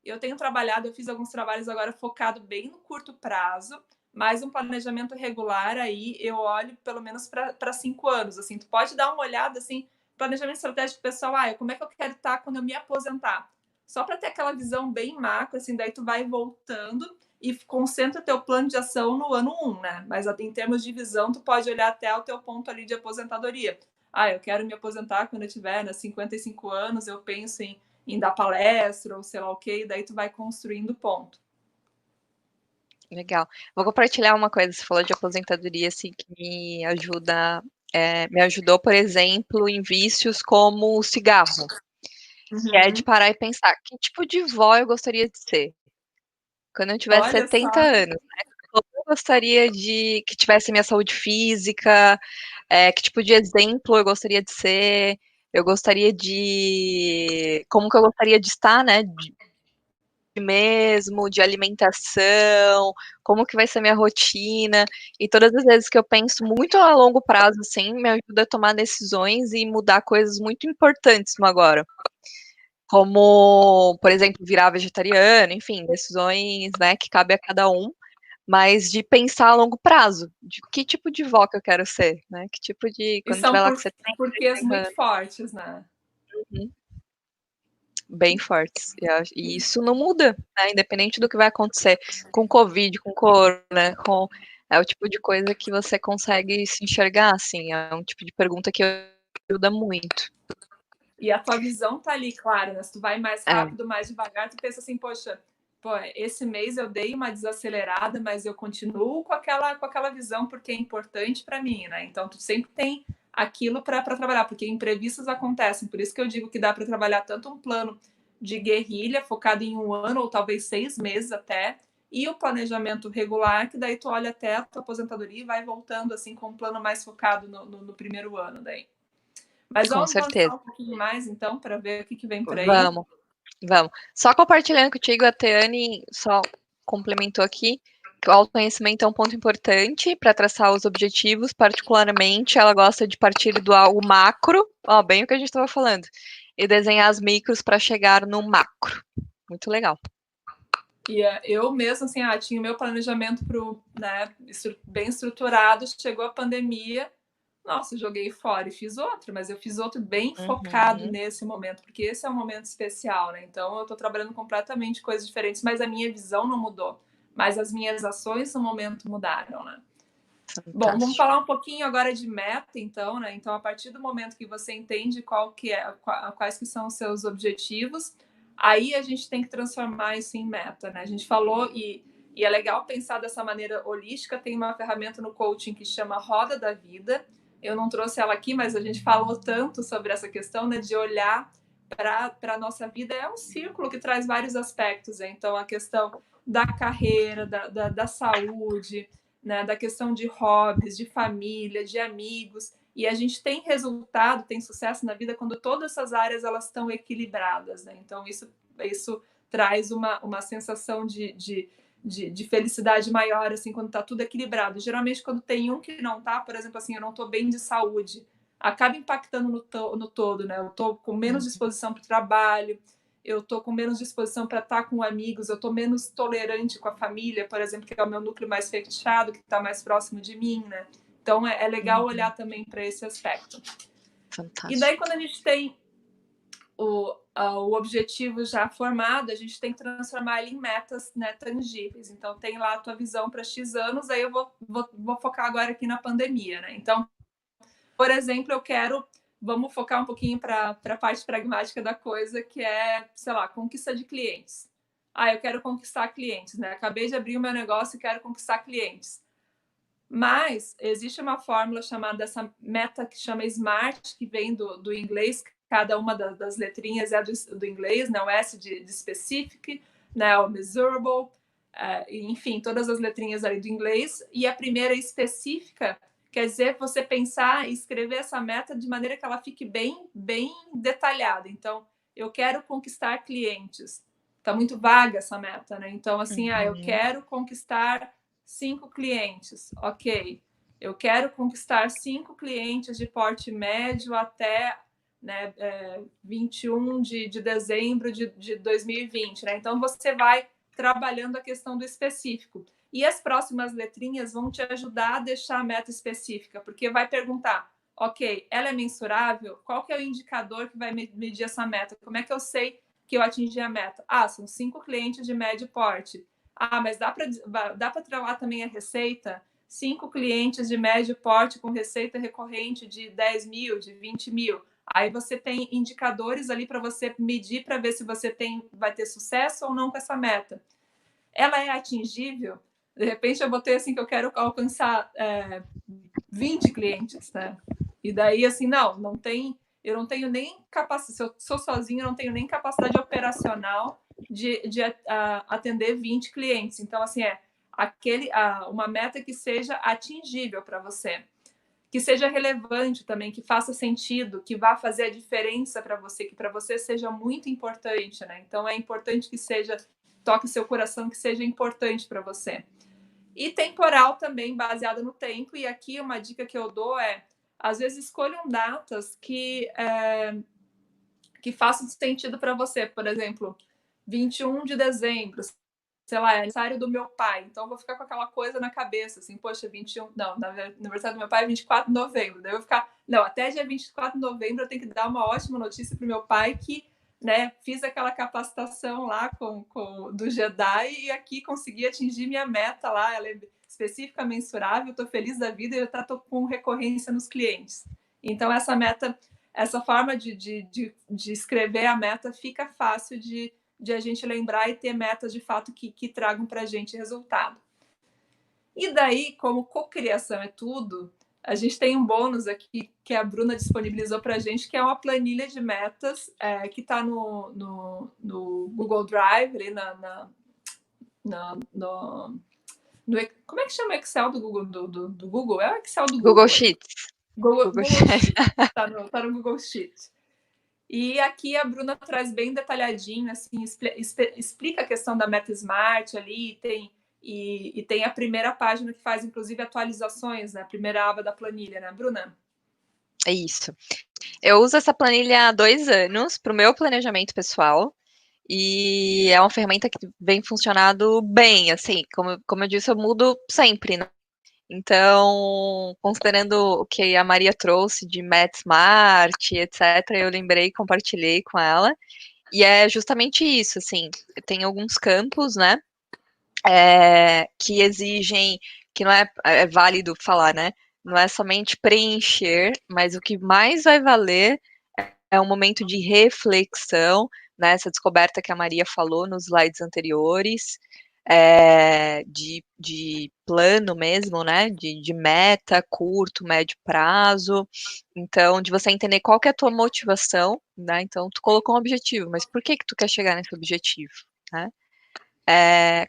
eu tenho trabalhado, eu fiz alguns trabalhos agora focado bem no curto prazo, mas um planejamento regular aí eu olho pelo menos para 5 anos. Assim, tu pode dar uma olhada assim, planejamento estratégico pessoal, como é que eu quero estar quando eu me aposentar? Só para ter aquela visão bem macro, assim, daí tu vai voltando e concentra teu plano de ação no ano 1, né? Mas em termos de visão, tu pode olhar até o teu ponto ali de aposentadoria. Eu quero me aposentar quando eu tiver, né, 55 anos, eu penso em dar palestra ou sei lá o quê, e daí tu vai construindo ponto. Legal. Vou compartilhar uma coisa, você falou de aposentadoria, assim, que me ajuda, me ajudou, por exemplo, em vícios como o cigarro, que é de parar e pensar, que tipo de vó eu gostaria de ser? Quando eu tiver Olha 70 só. anos, né? Como eu gostaria de que tivesse minha saúde física, que tipo de exemplo eu gostaria de ser, eu gostaria de... Como que eu gostaria de estar, né? Mesmo, de alimentação, como que vai ser minha rotina, e todas as vezes que eu penso muito a longo prazo, assim, me ajuda a tomar decisões e mudar coisas muito importantes no agora. Como, por exemplo, virar vegetariano, enfim, decisões, né, que cabe a cada um, mas de pensar a longo prazo, de que tipo de vó que eu quero ser, né, que tipo de, E quando são tiver lá com 70, porquês 80 muito anos. fortes, né? Uhum. Bem fortes. E isso não muda, né? Independente do que vai acontecer com Covid, com corona, é o tipo de coisa que você consegue se enxergar, assim. É um tipo de pergunta que ajuda muito. E a tua visão tá ali, claro, né? Se tu vai mais É. rápido, mais devagar, tu pensa assim, poxa, esse mês eu dei uma desacelerada, mas eu continuo com aquela visão porque é importante para mim, né? Então tu sempre tem aquilo para trabalhar, porque imprevistos acontecem. Por isso que eu digo que dá para trabalhar tanto um plano de guerrilha focado em um ano ou talvez 6 meses até, e o planejamento regular, que daí tu olha até a tua aposentadoria e vai voltando assim com um plano mais focado no primeiro ano daí. Mas Com vamos certeza. avançar um pouquinho mais, então, para ver o que vem por aí. Vamos, vamos. Só compartilhando contigo, a Teane só complementou aqui que o autoconhecimento é um ponto importante para traçar os objetivos, particularmente ela gosta de partir do algo macro, bem o que a gente estava falando, e desenhar as micros para chegar no macro. Muito legal. E eu mesmo, assim, tinha o meu planejamento bem estruturado, chegou a pandemia, nossa, joguei fora e fiz outro, mas eu fiz outro bem focado nesse momento, porque esse é um momento especial, né? Então eu estou trabalhando completamente coisas diferentes, mas a minha visão não mudou, mas as minhas ações no momento mudaram, né? Fantástico. Bom, vamos falar um pouquinho agora de meta, então, né? Então, a partir do momento que você entende quais que são os seus objetivos, aí a gente tem que transformar isso em meta, né? A gente falou e é legal pensar dessa maneira holística. Tem uma ferramenta no coaching que chama Roda da Vida. Eu não trouxe ela aqui, mas a gente falou tanto sobre essa questão, né? De olhar para a nossa vida. É um círculo que traz vários aspectos, né? Então, a questão da carreira, da saúde, né, da questão de hobbies, de família, de amigos, e a gente tem resultado, tem sucesso na vida quando todas essas áreas elas estão equilibradas, né? Então isso traz uma sensação de felicidade maior, assim, quando está tudo equilibrado. Geralmente quando tem um que não está, por exemplo, assim, eu não estou bem de saúde, acaba impactando no todo, né? Eu estou com menos disposição para o trabalho, eu estou com menos disposição para estar com amigos, eu estou menos tolerante com a família, por exemplo, que é o meu núcleo mais fechado, que está mais próximo de mim, né? Então, é legal olhar também para esse aspecto. Fantástico. E daí, quando a gente tem o objetivo já formado, a gente tem que transformar ele em metas, né, tangíveis. Então, tem lá a tua visão para X anos, aí eu vou focar agora aqui na pandemia, né? Então, por exemplo, vamos focar um pouquinho para a parte pragmática da coisa, que é, sei lá, conquista de clientes. Eu quero conquistar clientes, né? Acabei de abrir o meu negócio e quero conquistar clientes. Mas existe uma fórmula chamada, essa meta que chama SMART, que vem do inglês, cada uma das letrinhas é do inglês, né? O S de specific, né? O measurable, enfim, todas as letrinhas ali do inglês. E a primeira específica, Quer dizer, você pensar e escrever essa meta de maneira que ela fique bem, bem detalhada. Então, eu quero conquistar clientes. Está muito vaga essa meta, né? Então, assim, eu quero conquistar 5 clientes. Ok. Eu quero conquistar 5 clientes de porte médio até, né, 21 de dezembro de 2020. Né? Então, você vai trabalhando a questão do específico. E as próximas letrinhas vão te ajudar a deixar a meta específica, porque vai perguntar, ok, ela é mensurável? Qual que é o indicador que vai medir essa meta? Como é que eu sei que eu atingi a meta? Ah, são 5 clientes de médio porte. Ah, mas dá para atrelar também a receita? 5 clientes de médio porte com receita recorrente de 10 mil, de 20 mil. Aí você tem indicadores ali para você medir, para ver se você vai ter sucesso ou não com essa meta. Ela é atingível? De repente eu botei assim que eu quero alcançar 20 clientes, né? E daí, assim, não tem, eu não tenho nem capacidade, se eu sou sozinha, eu não tenho nem capacidade operacional de atender 20 clientes. Então, assim, uma meta que seja atingível para você, que seja relevante também, que faça sentido, que vá fazer a diferença para você, que para você seja muito importante, né? Então, é importante que toque seu coração, que seja importante para você. E temporal também, baseada no tempo. E aqui uma dica que eu dou às vezes, escolham datas que façam sentido para você. Por exemplo, 21 de dezembro, sei lá, é aniversário do meu pai. Então, eu vou ficar com aquela coisa na cabeça, assim, poxa, 21... Não, aniversário do meu pai é 24 de novembro. Daí eu vou ficar... Não, até dia 24 de novembro eu tenho que dar uma ótima notícia para o meu pai que, né, fiz aquela capacitação lá do Jedi e aqui consegui atingir minha meta lá. Ela é específica, mensurável, estou feliz da vida e eu estou com recorrência nos clientes. Então, essa meta, essa forma de escrever a meta fica fácil de a gente lembrar e ter metas de fato que tragam para a gente resultado. E daí, como cocriação é tudo, a gente tem um bônus aqui que a Bruna disponibilizou para a gente, que é uma planilha de metas que está no Google Drive, ali como é que chama o Excel do Google? Do Google? É o Excel do Google. Google Sheets. Google Sheets. Tá no Google Sheets. E aqui a Bruna traz bem detalhadinho, assim, explica a questão da Meta Smart ali, e tem a primeira página que faz, inclusive, atualizações, né? A primeira aba da planilha, né, Bruna? É isso. Eu uso essa planilha há 2 anos para o meu planejamento pessoal. E é uma ferramenta que vem funcionando bem, assim, como eu disse, eu mudo sempre, né? Então, considerando o que a Maria trouxe de MathSmart, etc., eu lembrei e compartilhei com ela. E é justamente isso, assim, tem alguns campos, né, que exigem, que não é válido falar, né, não é somente preencher, mas o que mais vai valer é um momento de reflexão, né, essa descoberta que a Maria falou nos slides anteriores, de plano mesmo, né, de meta, curto, médio prazo, então, de você entender qual que é a tua motivação, né, então, tu colocou um objetivo, mas por que tu quer chegar nesse objetivo, né,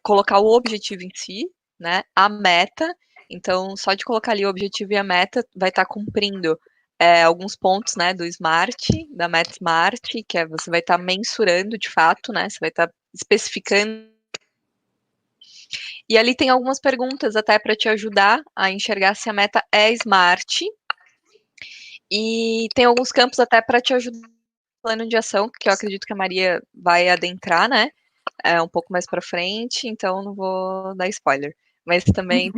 colocar o objetivo em si, né, a meta, então, só de colocar ali o objetivo e a meta, vai estar cumprindo alguns pontos, né, do Smart, da Meta Smart, que você vai estar mensurando de fato, né, você vai estar especificando. E ali tem algumas perguntas até para te ajudar a enxergar se a meta é Smart. E tem alguns campos até para te ajudar no plano de ação, que eu acredito que a Maria vai adentrar, né, um pouco mais para frente, então não vou dar spoiler. Mas também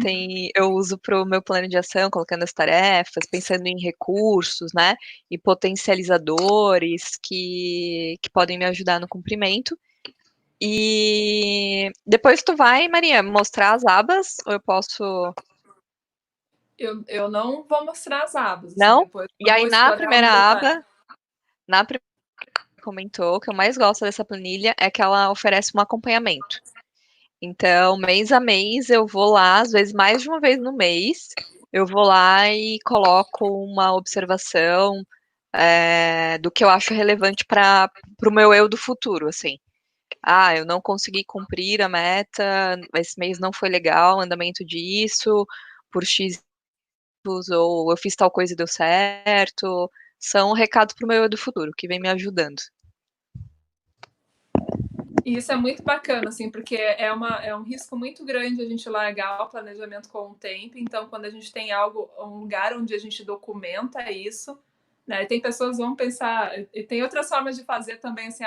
eu uso para o meu plano de ação, colocando as tarefas, pensando em recursos, né, e potencializadores que podem me ajudar no cumprimento. E depois tu vai, Maria, mostrar as abas, ou eu posso... Eu não vou mostrar as abas. Assim, Não? depois E eu aí vou na explorar primeira no detalhe. aba, na primeira comentou, o que eu mais gosto dessa planilha é que ela oferece um acompanhamento. Então, mês a mês, eu vou lá, às vezes mais de uma vez no mês, eu vou lá e coloco uma observação do que eu acho relevante para o meu eu do futuro, assim. Ah, eu não consegui cumprir a meta, esse mês não foi legal, o andamento disso, por X ou eu fiz tal coisa e deu certo. São recados para o meu eu do futuro, que vem me ajudando. E isso é muito bacana, assim, porque é um risco muito grande a gente largar o planejamento com o tempo. Então, quando a gente tem um lugar onde a gente documenta isso, né? E tem pessoas que vão pensar, e tem outras formas de fazer também, assim,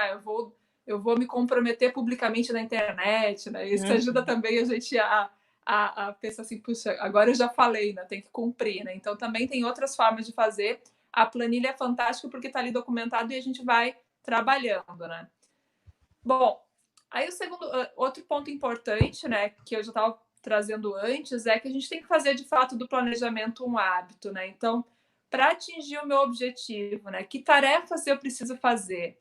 eu vou me comprometer publicamente na internet, né? Isso ajuda também a gente a pensar assim, puxa, agora eu já falei, né? Tem que cumprir, né? Então, também tem outras formas de fazer. A planilha é fantástica porque está ali documentado e a gente vai trabalhando, né? Bom, aí outro ponto importante, né, que eu já estava trazendo antes, é que a gente tem que fazer de fato do planejamento um hábito, né? Então, para atingir o meu objetivo, né, que tarefas eu preciso fazer?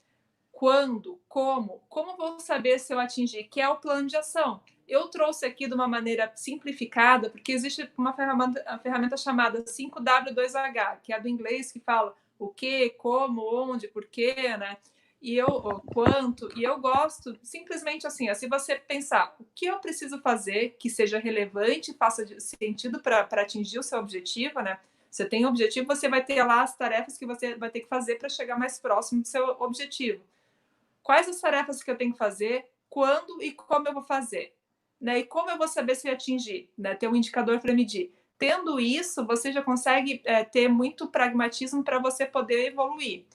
Quando? Como vou saber se eu atingir? Que é o plano de ação. Eu trouxe aqui de uma maneira simplificada, porque existe uma ferramenta chamada 5W2H, que é do inglês, que fala o que, como, onde, porquê, né? Quanto, e eu gosto simplesmente assim, se você pensar o que eu preciso fazer que seja relevante, faça sentido para atingir o seu objetivo, né? Você tem um objetivo, você vai ter lá as tarefas que você vai ter que fazer para chegar mais próximo do seu objetivo. Quais as tarefas que eu tenho que fazer, quando e como eu vou fazer, né? E como eu vou saber se eu atingir, né? Ter um indicador para medir. Tendo isso, você já consegue ter muito pragmatismo para você poder evoluir.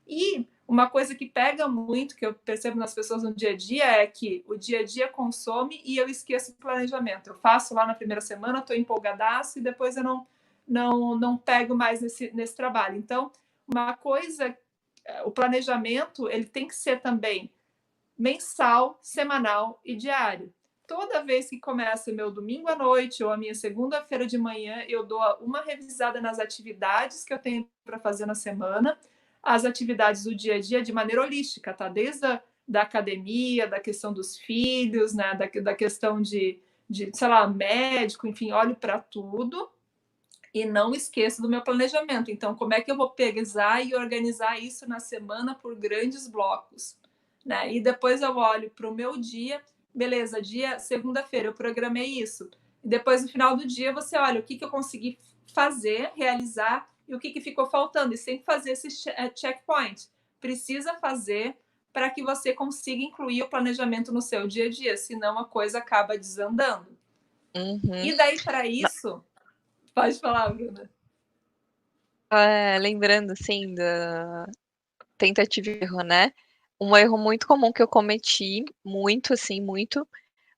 E uma coisa que pega muito, que eu percebo nas pessoas no dia a dia, é que o dia a dia consome e eu esqueço o planejamento. Eu faço lá na primeira semana, estou empolgadaço e depois eu não pego mais nesse trabalho. Então, uma coisa, o planejamento, ele tem que ser também mensal, semanal e diário. Toda vez que começa meu domingo à noite ou a minha segunda-feira de manhã, eu dou uma revisada nas atividades que eu tenho para fazer na semana, as atividades do dia a dia de maneira holística, tá? Desde da academia, da questão dos filhos, né? Da questão de, sei lá, médico, enfim, olho para tudo e não esqueço do meu planejamento. Então, como é que eu vou pesar e organizar isso na semana por grandes blocos, né? E depois eu olho para o meu dia, beleza, segunda-feira eu programei isso. E depois, no final do dia, você olha o que eu consegui fazer, realizar e o que ficou faltando. E sempre fazer esse checkpoint. Precisa fazer para que você consiga incluir o planejamento no seu dia a dia, senão a coisa acaba desandando. E daí, para isso... Pode falar, Bruna. Lembrando, assim, da tentativa e erro, né? Um erro muito comum que eu cometi, muito, assim, muito,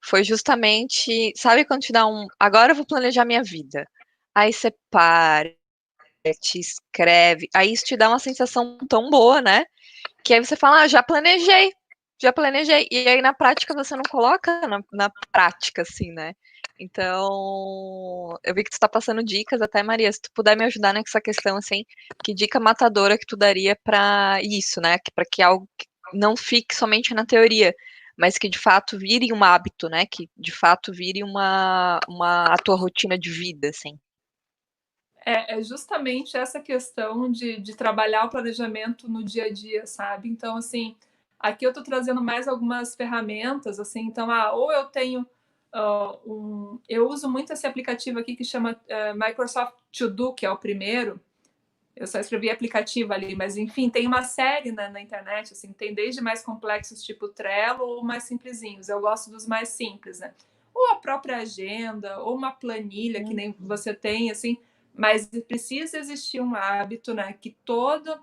foi justamente, sabe quando te dá agora eu vou planejar minha vida. Aí você para, te escreve, aí isso te dá uma sensação tão boa, né? Que aí você fala, já planejei. E aí na prática você não coloca na prática, assim, né? Então, eu vi que tu tá passando dicas, até Maria, se tu puder me ajudar nessa questão, assim, que dica matadora que tu daria para isso, né? Para que algo não fique somente na teoria, mas que de fato vire um hábito, né? Que de fato vire a tua rotina de vida, assim. É justamente essa questão de trabalhar o planejamento no dia a dia, sabe? Então, assim, aqui eu estou trazendo mais algumas ferramentas, assim, então, ou eu tenho eu uso muito esse aplicativo aqui que chama Microsoft To Do, que é o primeiro. Eu só escrevi aplicativo ali, mas enfim, tem uma série na internet, assim, tem desde mais complexos, tipo Trello, ou mais simplesinhos. Eu gosto dos mais simples, né? Ou a própria agenda, ou uma planilha, que nem você tem, assim, mas precisa existir um hábito, né? Que toda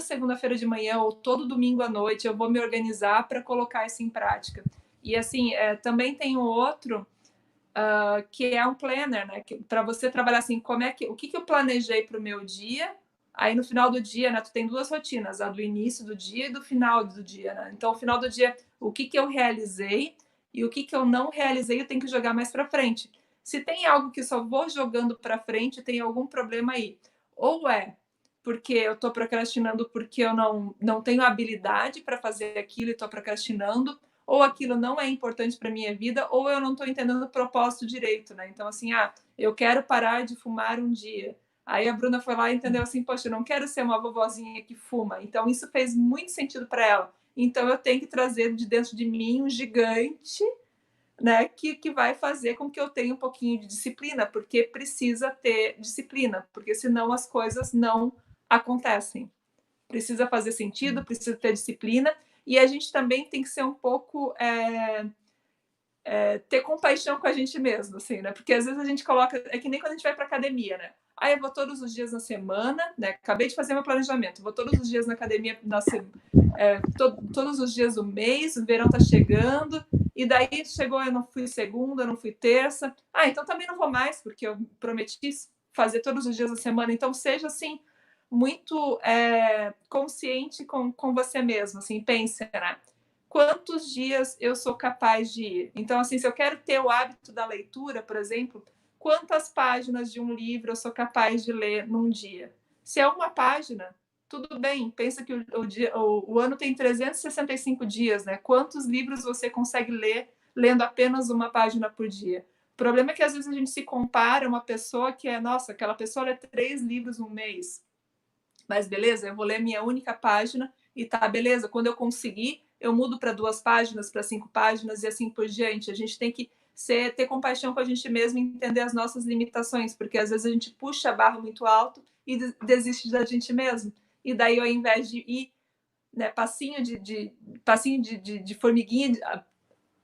segunda-feira de manhã ou todo domingo à noite eu vou me organizar para colocar isso em prática. E assim, também tem outro que é um planner, né? Para você trabalhar assim, o que eu planejei para o meu dia. Aí no final do dia, né, tu tem duas rotinas, a do início do dia e do final do dia, né? Então, no final do dia, o que eu realizei e o que eu não realizei, eu tenho que jogar mais para frente. Se tem algo que só vou jogando para frente, tem algum problema aí. Ou porque eu estou procrastinando porque eu não tenho habilidade para fazer aquilo e estou procrastinando, ou aquilo não é importante para minha vida, ou eu não estou entendendo o propósito direito, né? Então, assim, eu quero parar de fumar um dia. Aí a Bruna foi lá e entendeu assim, poxa, eu não quero ser uma vovozinha que fuma. Então, isso fez muito sentido para ela. Então, eu tenho que trazer de dentro de mim um gigante né, que vai fazer com que eu tenha um pouquinho de disciplina, porque precisa ter disciplina, porque senão as coisas não acontecem. Precisa fazer sentido, precisa ter disciplina, e a gente também tem que ser um pouco ter compaixão com a gente mesmo, assim, né? Porque às vezes a gente coloca, é que nem quando a gente vai para academia, né? Aí eu vou todos os dias na semana, né? Acabei de fazer meu planejamento, vou todos os dias na academia, todos os dias do mês, o verão tá chegando, e daí chegou, eu não fui segunda, eu não fui terça. Ah, então também não vou mais, porque eu prometi fazer todos os dias da semana. Então seja assim, muito consciente com você mesmo, assim, pense, né? Quantos dias eu sou capaz de ir? Então, assim, se eu quero ter o hábito da leitura, por exemplo, quantas páginas de um livro eu sou capaz de ler num dia? Se é uma página, tudo bem. Pensa que o ano tem 365 dias, né? Quantos livros você consegue ler lendo apenas uma página por dia? O problema é que às vezes a gente se compara a uma pessoa que nossa, aquela pessoa lê 3 livros no mês. Mas beleza, eu vou ler minha única página e tá, beleza. Quando eu conseguir, eu mudo para 2 páginas, para 5 páginas e assim por diante. A gente tem que ter compaixão com a gente mesmo e entender as nossas limitações, porque às vezes a gente puxa a barra muito alto e desiste da gente mesmo. E daí, ao invés de ir, né, passinho de formiguinha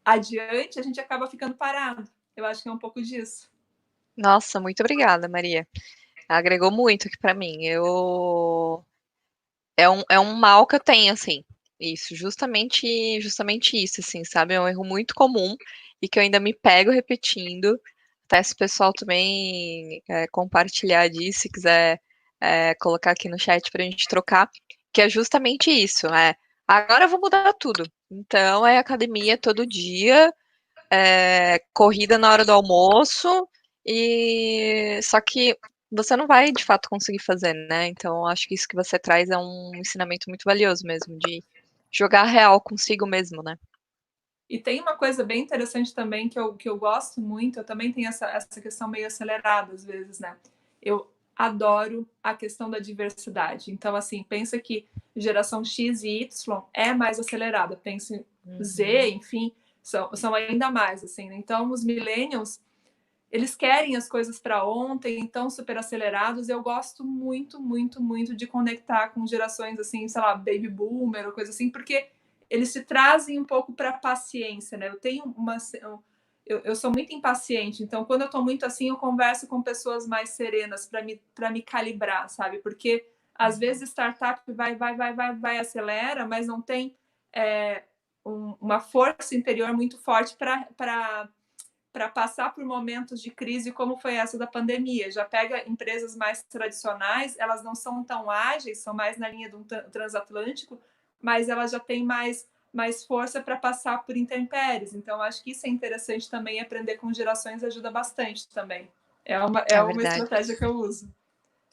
adiante, a gente acaba ficando parado. Eu acho que é um pouco disso. Nossa, muito obrigada, Maria. Agregou muito aqui para mim. É um mal que eu tenho, assim. Isso, justamente isso, assim, sabe? É um erro muito comum e que eu ainda me pego repetindo. Até se o pessoal também compartilhar disso, se quiser colocar aqui no chat pra gente trocar, que é justamente isso, agora eu vou mudar tudo. Então é academia todo dia, corrida na hora do almoço, e só que você não vai de fato conseguir fazer, né? Então acho que isso que você traz é um ensinamento muito valioso mesmo, de jogar real consigo mesmo, né? E tem uma coisa bem interessante também que eu gosto muito, eu também tenho essa questão meio acelerada às vezes, né? Eu adoro a questão da diversidade. Então, assim, pensa que geração X e Y é mais acelerada, pensa em Z, enfim, são ainda mais, assim. Né? Então, os millennials, eles querem as coisas para ontem, então super acelerados. Eu gosto muito, muito, muito de conectar com gerações assim, sei lá, baby boomer ou coisa assim, porque eles se trazem um pouco para a paciência, né? Eu tenho eu sou muito impaciente, então quando eu estou muito assim, eu converso com pessoas mais serenas para me calibrar, sabe? Porque às vezes startup vai acelera, mas não tem uma força interior muito forte para passar por momentos de crise como foi essa da pandemia. Já pega empresas mais tradicionais, elas não são tão ágeis, são mais na linha do transatlântico, mas elas já têm mais força para passar por intempéries. Então, acho que isso é interessante também, aprender com gerações ajuda bastante também. É uma estratégia que eu uso.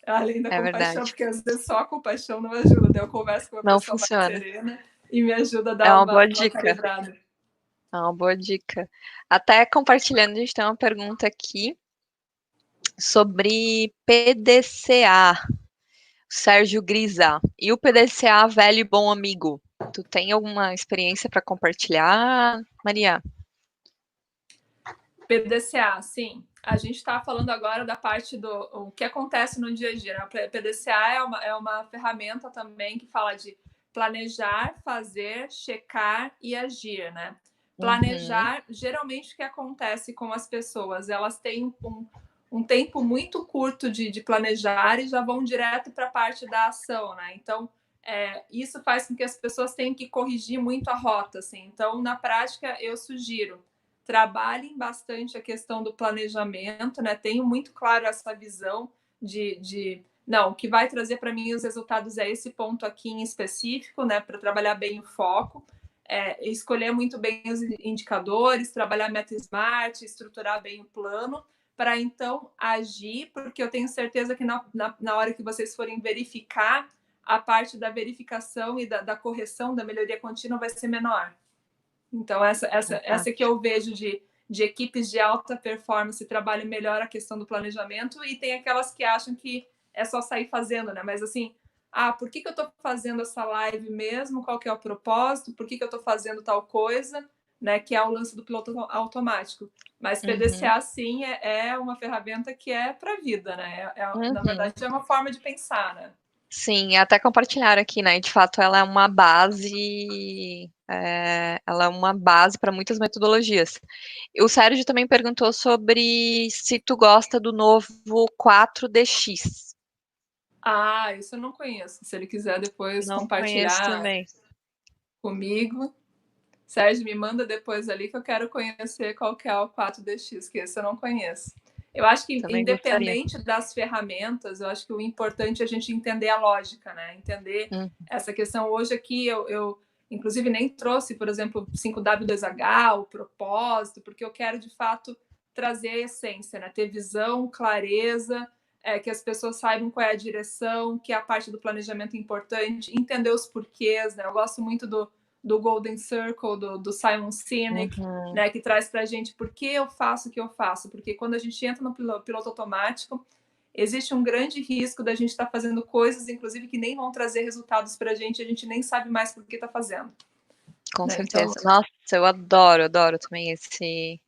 Além da compaixão, porque às vezes só a compaixão não ajuda. Eu converso com uma Não pessoa funciona. mais serena e me ajuda a É dar uma boa uma dica. calibrada. É uma boa dica. Até compartilhando, a gente tem uma pergunta aqui sobre PDCA, Sérgio Grisa. E o PDCA, velho e bom amigo? Tu tem alguma experiência para compartilhar, Maria? PDCA, sim. A gente está falando agora da parte do o que acontece no dia a dia. Né? O PDCA é uma ferramenta também que fala de planejar, fazer, checar e agir, né? Planejar, geralmente o que acontece com as pessoas? Elas têm um tempo muito curto de planejar e já vão direto para a parte da ação, né? Então, isso faz com que as pessoas tenham que corrigir muito a rota, assim. Então, na prática, eu sugiro trabalhem bastante a questão do planejamento, né? Tenho muito claro essa visão não, o que vai trazer para mim os resultados é esse ponto aqui em específico, né? Para trabalhar bem o foco, escolher muito bem os indicadores, trabalhar meta smart, estruturar bem o plano, para então agir, porque eu tenho certeza que na hora que vocês forem verificar, a parte da verificação e da correção, da melhoria contínua vai ser menor. Então, essa que eu vejo de equipes de alta performance trabalham melhor a questão do planejamento, e tem aquelas que acham que é só sair fazendo, né? Mas assim, por que eu estou fazendo essa live mesmo? Qual que é o propósito? Por que eu estou fazendo tal coisa? né, que é o lance do piloto automático. Mas PDCA, sim, é uma ferramenta que é para a vida, né? Na verdade, é uma forma de pensar, né? Sim, até compartilhar aqui, né? De fato, ela é uma base, para muitas metodologias. O Sérgio também perguntou sobre se tu gosta do novo 4DX. Ah, isso eu não conheço. Se ele quiser depois Não conheço compartilhar também. comigo, Sérgio, me manda depois ali que eu quero conhecer qual que é o 4DX, que esse eu não conheço. Eu acho que, Também independente das ferramentas, eu acho que o importante é a gente entender a lógica, né? Entender essa questão. Hoje aqui, eu inclusive nem trouxe, por exemplo, 5W2H, o propósito, porque eu quero, de fato, trazer a essência, né? Ter visão, clareza, que as pessoas saibam qual é a direção, que é a parte do planejamento importante, entender os porquês, né? Eu gosto muito do Golden Circle, do Simon Sinek, né, que traz para a gente por que eu faço o que eu faço. Porque quando a gente entra no piloto automático, existe um grande risco da gente estar fazendo coisas, inclusive, que nem vão trazer resultados para a gente nem sabe mais por que está fazendo. Com né? certeza. Então, Nossa, eu adoro também esse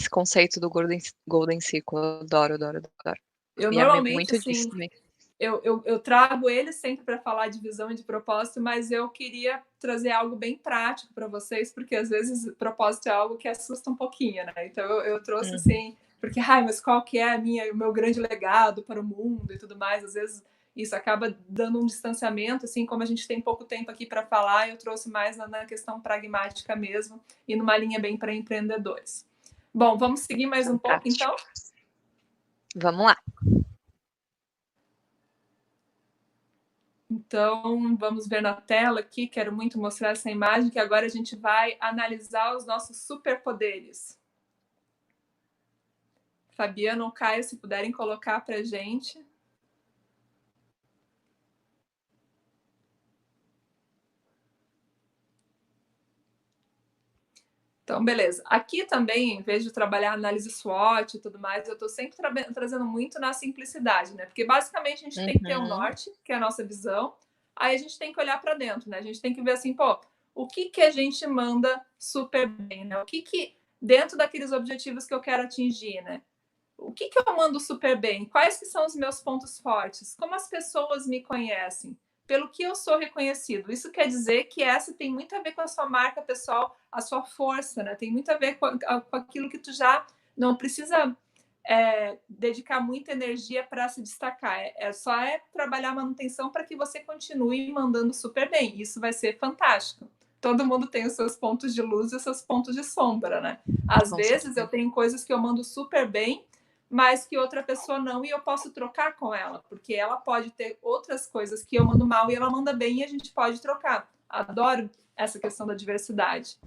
conceito do Golden Circle. Eu adoro. eu E é normalmente, muito disso assim, também. eu trago ele sempre para falar de visão e de propósito, mas eu queria trazer algo bem prático para vocês, porque às vezes propósito é algo que assusta um pouquinho, né? Então eu trouxe assim, porque, mas qual que é o meu grande legado para o mundo e tudo mais? Às vezes isso acaba dando um distanciamento, assim, como a gente tem pouco tempo aqui para falar, eu trouxe mais na questão pragmática mesmo e numa linha bem para empreendedores. Bom, vamos seguir mais um pouco, então? Vamos lá. Então, vamos ver na tela aqui, quero muito mostrar essa imagem, que agora a gente vai analisar os nossos superpoderes. Fabiano ou Caio, se puderem colocar para a gente. Então, beleza. Aqui também, em vez de trabalhar análise SWOT e tudo mais, eu estou sempre trazendo muito na simplicidade, né? Porque basicamente a gente tem que ter um norte, que é a nossa visão, aí a gente tem que olhar para dentro, né? A gente tem que ver assim, o que a gente manda super bem, né? O que dentro daqueles objetivos que eu quero atingir, né? O que eu mando super bem? Quais que são os meus pontos fortes? Como as pessoas me conhecem? Pelo que eu sou reconhecido. Isso quer dizer que essa tem muito a ver com a sua marca pessoal, a sua força, né? Tem muito a ver com aquilo que tu já não precisa dedicar muita energia para se destacar. Só trabalhar a manutenção para que você continue mandando super bem. Isso vai ser fantástico. Todo mundo tem os seus pontos de luz e os seus pontos de sombra, né? Às vezes eu tenho coisas que eu mando super bem, mas que outra pessoa não, e eu posso trocar com ela, porque ela pode ter outras coisas que eu mando mal e ela manda bem e a gente pode trocar. Adoro essa questão da diversidade.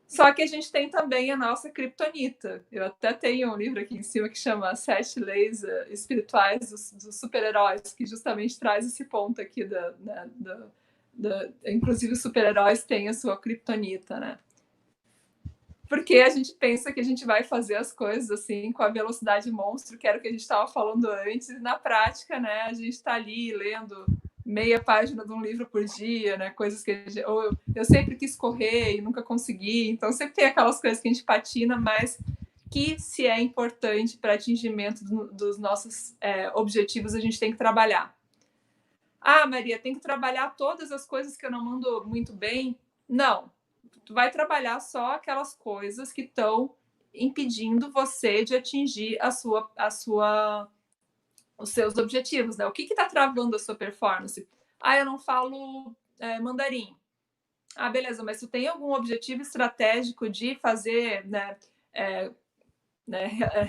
Só que a gente tem também a nossa criptonita. Eu até tenho um livro aqui em cima que chama 7 Leis Espirituais dos Super-Heróis, que justamente traz esse ponto aqui inclusive os super-heróis têm a sua criptonita, né? Porque a gente pensa que a gente vai fazer as coisas assim com a velocidade monstro, que era o que a gente estava falando antes, e na prática, né, a gente está ali lendo meia página de um livro por dia, né, coisas que eu sempre quis correr e nunca consegui, então sempre tem aquelas coisas que a gente patina, mas que se é importante para atingimento dos nossos objetivos, a gente tem que trabalhar. Ah, Maria, tem que trabalhar todas as coisas que eu não mando muito bem? Não. Tu vai trabalhar só aquelas coisas que estão impedindo você de atingir os seus objetivos, né? O que está travando a sua performance? Ah, eu não falo mandarim. Ah, beleza, mas tu tem algum objetivo estratégico de fazer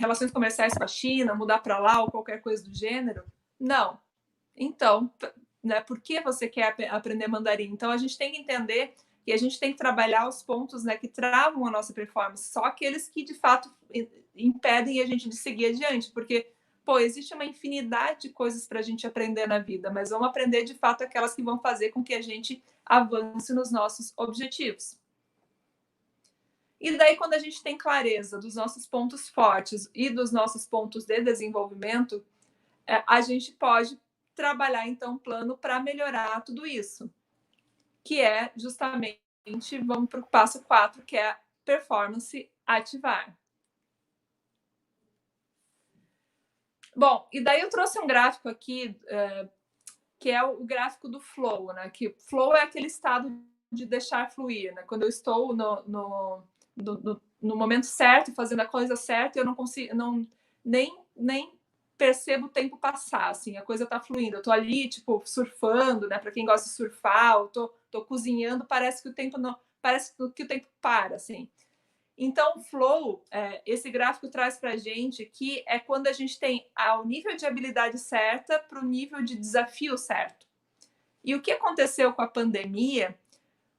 relações comerciais com a China, mudar para lá ou qualquer coisa do gênero? Não. Então, né, por que você quer aprender mandarim? Então, a gente tem que entender que a gente tem que trabalhar os pontos, né, que travam a nossa performance, só aqueles que, de fato, impedem a gente de seguir adiante, porque, existe uma infinidade de coisas para a gente aprender na vida, mas vamos aprender, de fato, aquelas que vão fazer com que a gente avance nos nossos objetivos. E daí, quando a gente tem clareza dos nossos pontos fortes e dos nossos pontos de desenvolvimento, a gente pode trabalhar, então, um plano para melhorar tudo isso, que é justamente vamos para o passo 4, que é a performance ativar. Bom, e daí eu trouxe um gráfico aqui, que é o gráfico do flow, né? Que flow é aquele estado de deixar fluir, né? Quando eu estou no momento certo, fazendo a coisa certa, eu não consigo, nem percebo o tempo passar, assim, a coisa tá fluindo. Eu tô ali, tipo, surfando, né? Para quem gosta de surfar, eu tô cozinhando, parece que o tempo para, assim. Então, o flow, esse gráfico traz para a gente que é quando a gente tem o nível de habilidade certa para o nível de desafio certo. E o que aconteceu com a pandemia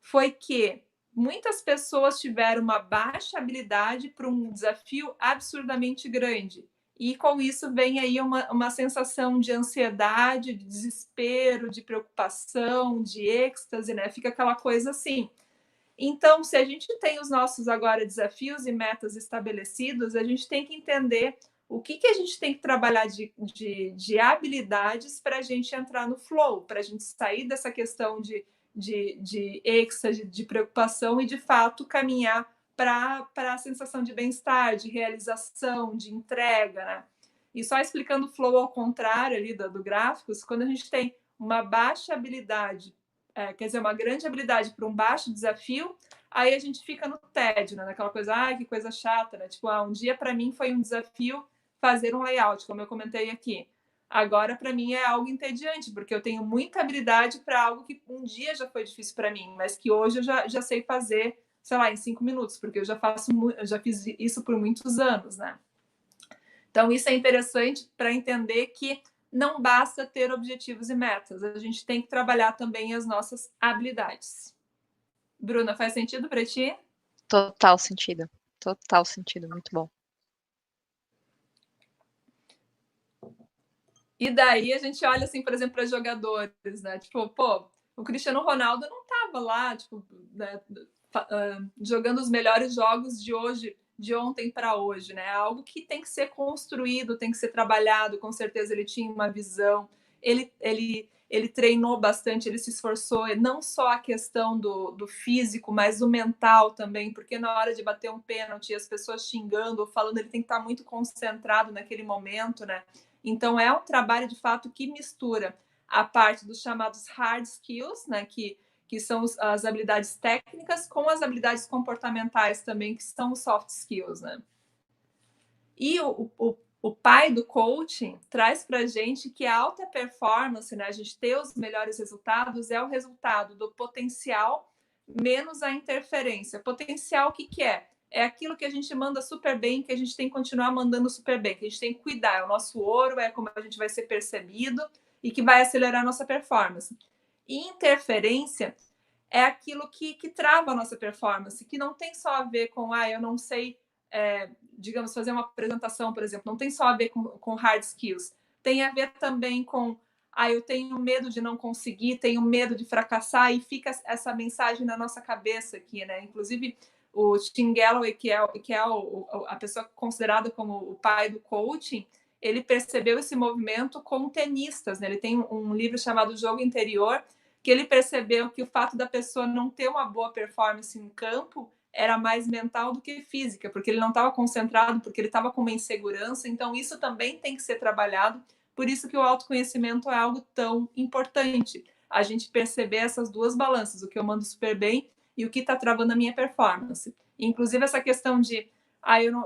foi que muitas pessoas tiveram uma baixa habilidade para um desafio absurdamente grande. E com isso vem aí uma sensação de ansiedade, de desespero, de preocupação, de êxtase, né? Fica aquela coisa assim. Então, se a gente tem os nossos agora desafios e metas estabelecidos, a gente tem que entender o que a gente tem que trabalhar de habilidades para a gente entrar no flow, para a gente sair dessa questão de êxtase, de preocupação e, de fato, caminhar para a sensação de bem-estar, de realização, de entrega, né? E só explicando o flow ao contrário ali do gráfico, quando a gente tem uma baixa habilidade, quer dizer, uma grande habilidade para um baixo desafio, aí a gente fica no tédio, né? Naquela coisa, que coisa chata, né? Tipo, um dia para mim foi um desafio fazer um layout, como eu comentei aqui. Agora, para mim, é algo entediante, porque eu tenho muita habilidade para algo que um dia já foi difícil para mim, mas que hoje eu já sei fazer, sei lá, em 5 minutos, porque eu já fiz isso por muitos anos, né? Então, isso é interessante para entender que não basta ter objetivos e metas, a gente tem que trabalhar também as nossas habilidades. Bruna, faz sentido para ti? Total sentido. Total sentido, muito bom. E daí a gente olha, assim, por exemplo, para jogadores, né? Tipo, pô, o Cristiano Ronaldo não estava lá, tipo, né, jogando os melhores jogos de hoje, de ontem para hoje, né? É algo que tem que ser construído, tem que ser trabalhado. Com certeza ele tinha uma visão, ele treinou bastante, ele se esforçou, não só a questão do físico, mas do mental também, porque na hora de bater um pênalti, as pessoas xingando ou falando, ele tem que estar muito concentrado naquele momento, né? Então, é um trabalho, de fato, que mistura a parte dos chamados hard skills, né, que são as habilidades técnicas, com as habilidades comportamentais também, que são os soft skills, né? E o pai do coaching traz para a gente que a alta performance, né, a gente ter os melhores resultados, é o resultado do potencial menos a interferência. Potencial, o que é? É aquilo que a gente manda super bem, que a gente tem que continuar mandando super bem, que a gente tem que cuidar. É o nosso ouro, é como a gente vai ser percebido e que vai acelerar a nossa performance. E interferência é aquilo que trava a nossa performance, que não tem só a ver com, eu não sei, digamos, fazer uma apresentação, por exemplo, não tem só a ver com hard skills, tem a ver também com, eu tenho medo de não conseguir, tenho medo de fracassar, e fica essa mensagem na nossa cabeça aqui, né? Inclusive, o Tim Galloway, que é a pessoa considerada como o pai do coaching, ele percebeu esse movimento com tenistas, né? Ele tem um livro chamado Jogo Interior, que ele percebeu que o fato da pessoa não ter uma boa performance em campo era mais mental do que física, porque ele não estava concentrado, porque ele estava com uma insegurança. Então, isso também tem que ser trabalhado. Por isso que o autoconhecimento é algo tão importante. A gente perceber essas duas balanças, o que eu mando super bem e o que está travando a minha performance. Inclusive, essa questão de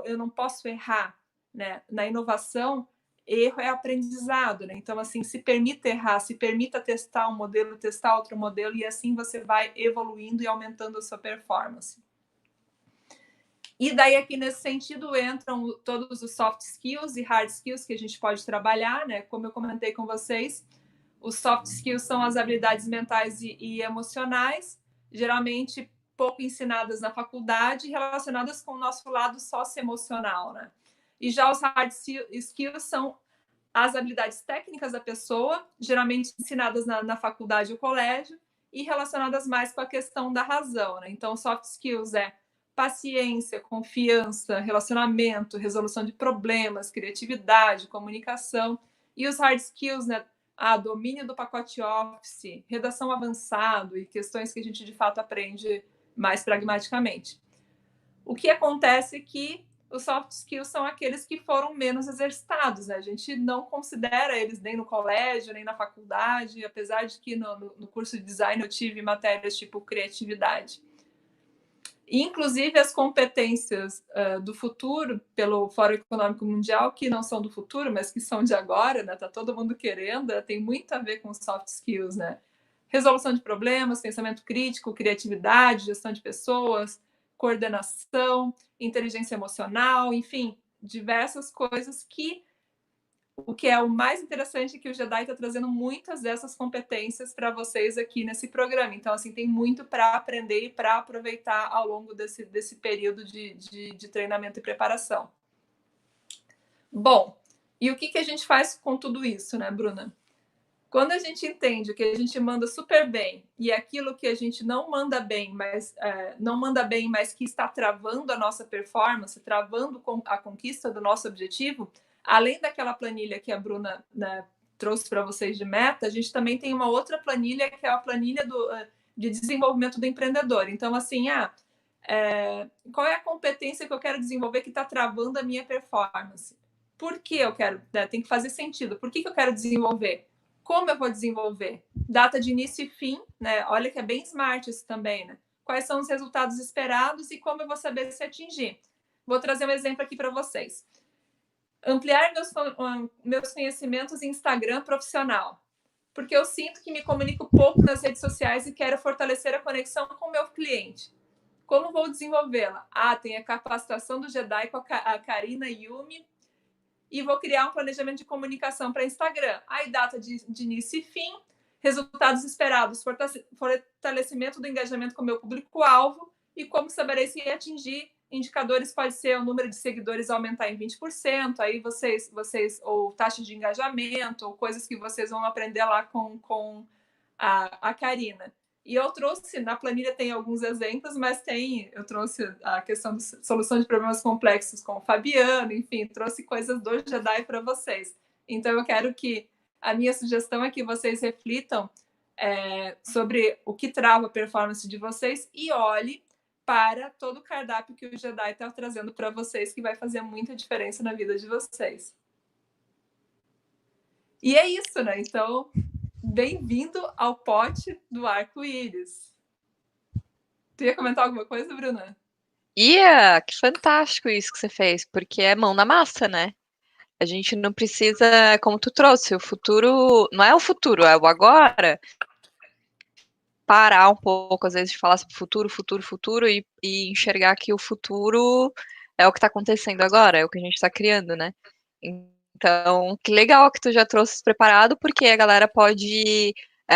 eu não posso errar, né? Na inovação, erro é aprendizado, né? Então, assim, se permita errar, se permita testar um modelo, testar outro modelo, e assim você vai evoluindo e aumentando a sua performance. E daí, aqui nesse sentido, entram todos os soft skills e hard skills que a gente pode trabalhar, né? Como eu comentei com vocês, os soft skills são as habilidades mentais e emocionais, geralmente pouco ensinadas na faculdade, relacionadas com o nosso lado socioemocional, né? E já os hard skills são as habilidades técnicas da pessoa, geralmente ensinadas na faculdade ou colégio, e relacionadas mais com a questão da razão, né? Então, soft skills é paciência, confiança, relacionamento, resolução de problemas, criatividade, comunicação. E os hard skills, né? Domínio do pacote Office, redação avançado e questões que a gente, de fato, aprende mais pragmaticamente. O que acontece é que os soft skills são aqueles que foram menos exercitados, né? A gente não considera eles nem no colégio, nem na faculdade, apesar de que no curso de design eu tive matérias tipo criatividade. E, inclusive, as competências do futuro, pelo Fórum Econômico Mundial, que não são do futuro, mas que são de agora, né? Tá todo mundo querendo, tem muito a ver com soft skills, né? Resolução de problemas, pensamento crítico, criatividade, gestão de pessoas, coordenação, inteligência emocional, enfim, diversas coisas que o que é o mais interessante é que o Jedi está trazendo muitas dessas competências para vocês aqui nesse programa. Então, assim, tem muito para aprender e para aproveitar ao longo desse período de treinamento e preparação. Bom, e o que a gente faz com tudo isso, né, Bruna? Quando a gente entende que a gente manda super bem e aquilo que a gente não manda bem, mas que está travando a nossa performance, travando a conquista do nosso objetivo, além daquela planilha que a Bruna, né, trouxe para vocês de meta, a gente também tem uma outra planilha que é a planilha de desenvolvimento do empreendedor. Então, assim, qual é a competência que eu quero desenvolver que está travando a minha performance? Por que eu quero? Tem que fazer sentido. Por que eu quero desenvolver? Como eu vou desenvolver? Data de início e fim, né? Olha que é bem smart isso também, né? Quais são os resultados esperados e como eu vou saber se atingir? Vou trazer um exemplo aqui para vocês. Ampliar meus conhecimentos em Instagram profissional. Porque eu sinto que me comunico pouco nas redes sociais e quero fortalecer a conexão com o meu cliente. Como vou desenvolvê-la? Tem a capacitação do Jedi com a Karina Yumi, e vou criar um planejamento de comunicação para Instagram. Aí, data de início e fim, resultados esperados, fortalecimento do engajamento com o meu público-alvo e como saberei se atingir. Indicadores pode ser o número de seguidores aumentar em 20%, aí vocês ou taxa de engajamento, ou coisas que vocês vão aprender lá com a Karina. E eu trouxe, na planilha tem alguns exemplos, mas eu trouxe a questão de solução de problemas complexos com o Fabiano, enfim, trouxe coisas do Jedi para vocês. Então, eu quero a minha sugestão é que vocês reflitam sobre o que trava a performance de vocês e olhe para todo o cardápio que o Jedi está trazendo para vocês, que vai fazer muita diferença na vida de vocês. E é isso, né? Então, bem-vindo ao pote do arco-íris. Tu ia comentar alguma coisa, Bruna? Que fantástico isso que você fez, porque é mão na massa, né? A gente não precisa, como tu trouxe, o futuro não é o futuro, é o agora. Parar um pouco, às vezes, de falar sobre futuro e enxergar que o futuro é o que está acontecendo agora, é o que a gente está criando, né? Então, que legal que tu já trouxe preparado, porque a galera pode...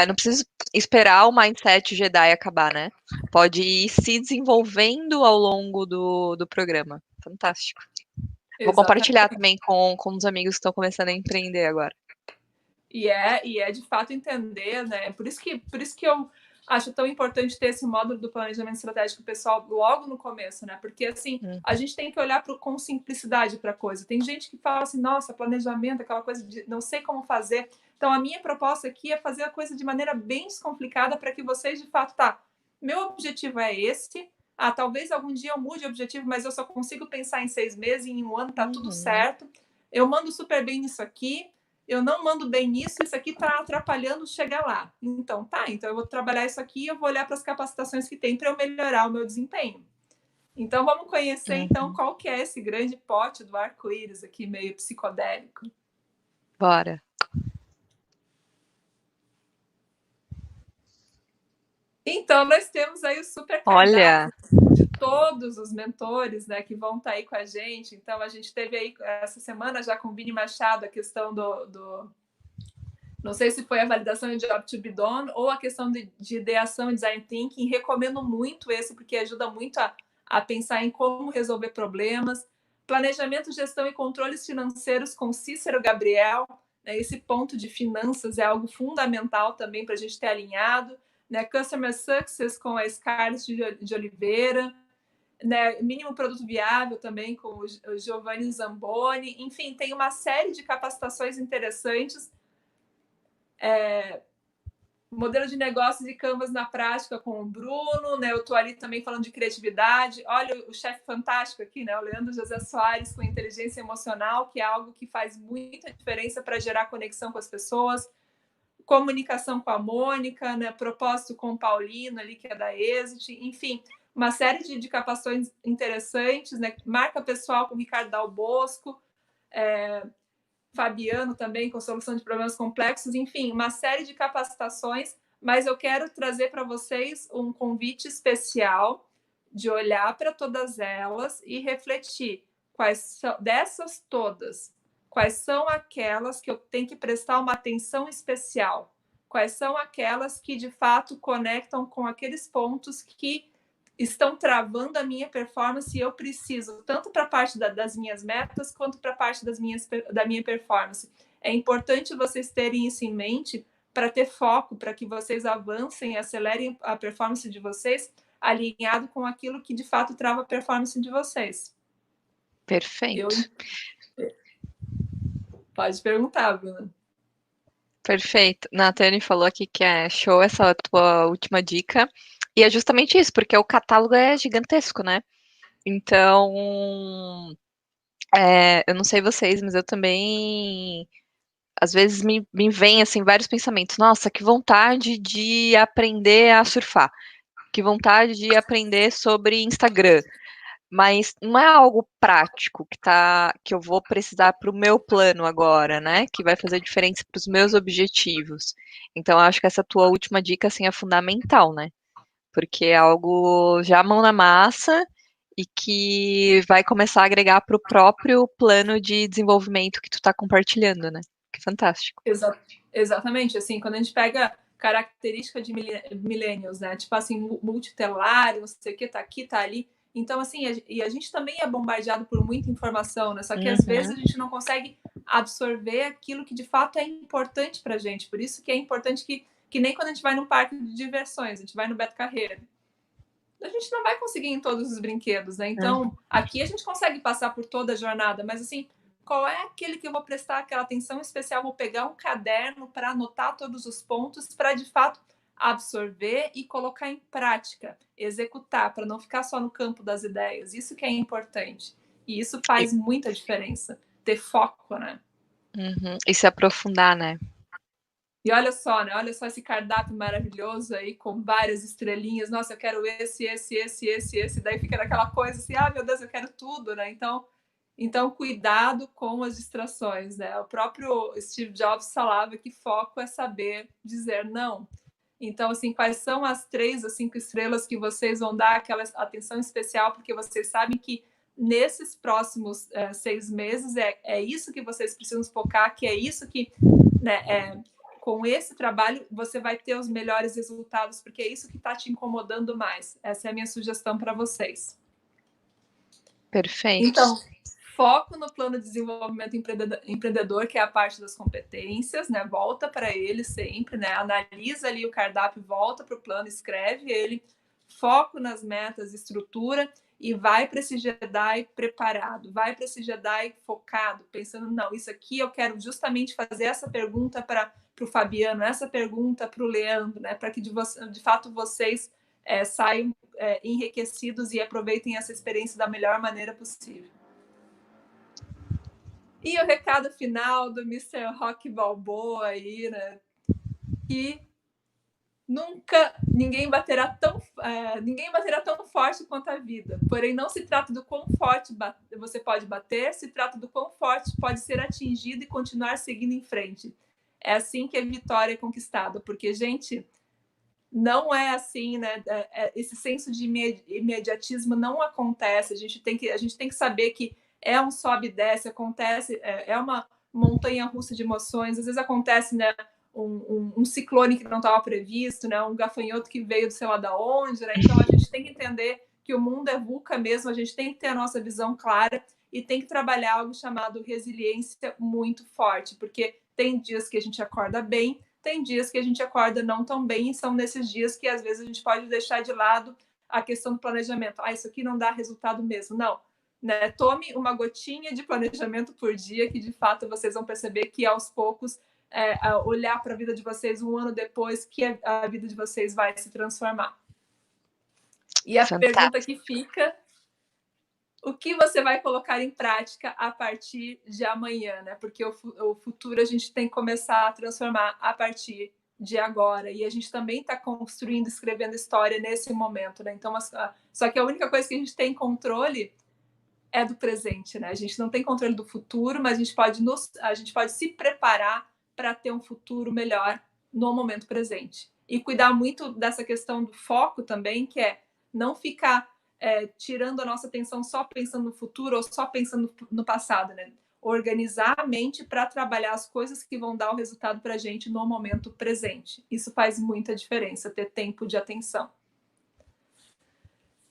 não precisa esperar o mindset Jedi acabar, né? Pode ir se desenvolvendo ao longo do programa. Fantástico. Exatamente. Vou compartilhar também com os amigos que estão começando a empreender agora. E é de fato entender, né? Por isso que eu acho tão importante ter esse módulo do planejamento estratégico pessoal logo no começo, né? Porque, assim, a gente tem que olhar com simplicidade para a coisa. Tem gente que fala assim, nossa, planejamento, aquela coisa de não sei como fazer. Então, a minha proposta aqui é fazer a coisa de maneira bem descomplicada para que vocês, de fato, meu objetivo é esse. Talvez algum dia eu mude o objetivo, mas eu só consigo pensar em 6 meses, em 1 ano, tá tudo certo. Eu mando super bem nisso aqui. Eu não mando bem nisso, isso aqui está atrapalhando chegar lá. Então, então eu vou trabalhar isso aqui e eu vou olhar para as capacitações que tem para eu melhorar o meu desempenho. Então, vamos conhecer, então, qual que é esse grande pote do arco-íris aqui, meio psicodélico. Bora. Então, nós temos aí o super cardápio de todos os mentores, né, que vão estar aí com a gente. Então, a gente teve aí, essa semana, já com o Vini Machado, a questão não sei se foi a validação de Job to be done ou a questão de ideação e design thinking. Recomendo muito esse, porque ajuda muito a pensar em como resolver problemas. Planejamento, gestão e controles financeiros com Cícero Gabriel. Esse ponto de finanças é algo fundamental também para a gente ter alinhado. Né? Customer Success com a Scarlett de Oliveira. Né? Mínimo Produto Viável também com o Giovanni Zamboni. Enfim, tem uma série de capacitações interessantes. modelo de negócios e Canvas na prática com o Bruno, né? Eu estou ali também falando de criatividade. Olha o chefe fantástico aqui, né? O Leandro José Soares com inteligência emocional, que é algo que faz muita diferença para gerar conexão com as pessoas. Comunicação com a Mônica, né? Propósito com o Paulino ali, que é da Exit. Enfim, uma série de capacitações interessantes, né? Marca pessoal com o Ricardo Dal Bosco, Fabiano também com solução de problemas complexos, enfim, uma série de capacitações, mas eu quero trazer para vocês um convite especial de olhar para todas elas e refletir quais são dessas todas, quais são aquelas que eu tenho que prestar uma atenção especial, quais são aquelas que de fato conectam com aqueles pontos que estão travando a minha performance e eu preciso, tanto para a parte das minhas metas, quanto para a parte da minha performance. É importante vocês terem isso em mente para ter foco, para que vocês avancem, acelerem a performance de vocês, alinhado com aquilo que de fato trava a performance de vocês. Perfeito. Pode perguntar, Bruna. Perfeito. Natane falou aqui que é show essa tua última dica. E é justamente isso, porque o catálogo é gigantesco, né? Então, eu não sei vocês, mas eu também, às vezes me vem, assim, vários pensamentos. Nossa, que vontade de aprender a surfar. Que vontade de aprender sobre Instagram. Mas não é algo prático que eu vou precisar para o meu plano agora, né? Que vai fazer diferença para os meus objetivos. Então, eu acho que essa tua última dica, assim, é fundamental, né? Porque é algo já mão na massa e que vai começar a agregar para o próprio plano de desenvolvimento que tu está compartilhando, né? Que fantástico. Exatamente, assim, quando a gente pega característica de millennials, né? Tipo assim, multitelar, não sei o que, tá aqui, tá ali. Então, assim, a gente também é bombardeado por muita informação, né? Só que às vezes a gente não consegue absorver aquilo que de fato é importante pra gente. Por isso que é importante que nem quando a gente vai num parque de diversões, a gente vai no Beto Carreiro. A gente não vai conseguir ir em todos os brinquedos, né? Então, aqui a gente consegue passar por toda a jornada, mas assim, qual é aquele que eu vou prestar aquela atenção especial? Vou pegar um caderno para anotar todos os pontos, para de fato absorver e colocar em prática, executar, para não ficar só no campo das ideias. Isso que é importante. E isso faz muita diferença. Ter foco, né? E se aprofundar, né? E olha só, né? Olha só esse cardápio maravilhoso aí, com várias estrelinhas. Nossa, eu quero esse. Daí fica naquela coisa assim, meu Deus, eu quero tudo, né? Então, cuidado com as distrações, né? O próprio Steve Jobs falava que foco é saber dizer não. Então, assim, quais são as 3 ou 5 estrelas que vocês vão dar aquela atenção especial, porque vocês sabem que nesses próximos 6 meses é isso que vocês precisam focar, que é isso que, né, com esse trabalho você vai ter os melhores resultados, porque é isso que está te incomodando mais. Essa é a minha sugestão para vocês. Perfeito. Então, foco no plano de desenvolvimento empreendedor, que é a parte das competências, né? Volta para ele sempre, né? Analisa ali o cardápio, volta para o plano, escreve ele, foco nas metas, estrutura e vai para esse Jedi preparado, vai para esse Jedi focado, pensando, não, isso aqui eu quero justamente fazer essa pergunta para o Fabiano, essa pergunta para o Leandro, né? Para que de fato vocês saiam enriquecidos e aproveitem essa experiência da melhor maneira possível. E o recado final do Mr. Rock Balboa aí, né? Que nunca ninguém baterá tão forte quanto a vida. Porém, não se trata do quão forte você pode bater, se trata do quão forte pode ser atingido e continuar seguindo em frente. É assim que a vitória é conquistada. Porque, gente, não é assim, né? Esse senso de imediatismo não acontece. A gente tem que saber que é um sobe e desce, acontece, é uma montanha-russa de emoções. Às vezes acontece, né, um ciclone que não estava previsto, né, um gafanhoto que veio do sei lá da onde, né? Então a gente tem que entender que o mundo é VUCA mesmo, a gente tem que ter a nossa visão clara e tem que trabalhar algo chamado resiliência muito forte, porque tem dias que a gente acorda bem, tem dias que a gente acorda não tão bem, e são nesses dias que às vezes a gente pode deixar de lado a questão do planejamento. Isso aqui não dá resultado mesmo. Não. Né? Tome uma gotinha de planejamento por dia, que de fato vocês vão perceber que aos poucos olhar para a vida de vocês um ano depois que a vida de vocês vai se transformar. E a pergunta que fica: o que você vai colocar em prática a partir de amanhã, né? Porque o futuro a gente tem que começar a transformar a partir de agora. E a gente também está construindo, escrevendo história nesse momento, né? Então, só que a única coisa que a gente tem controle é do presente, né? A gente não tem controle do futuro, mas a gente pode se preparar para ter um futuro melhor no momento presente. E cuidar muito dessa questão do foco também, que é não ficar tirando a nossa atenção só pensando no futuro ou só pensando no passado, né? Organizar a mente para trabalhar as coisas que vão dar o resultado para a gente no momento presente. Isso faz muita diferença, ter tempo de atenção.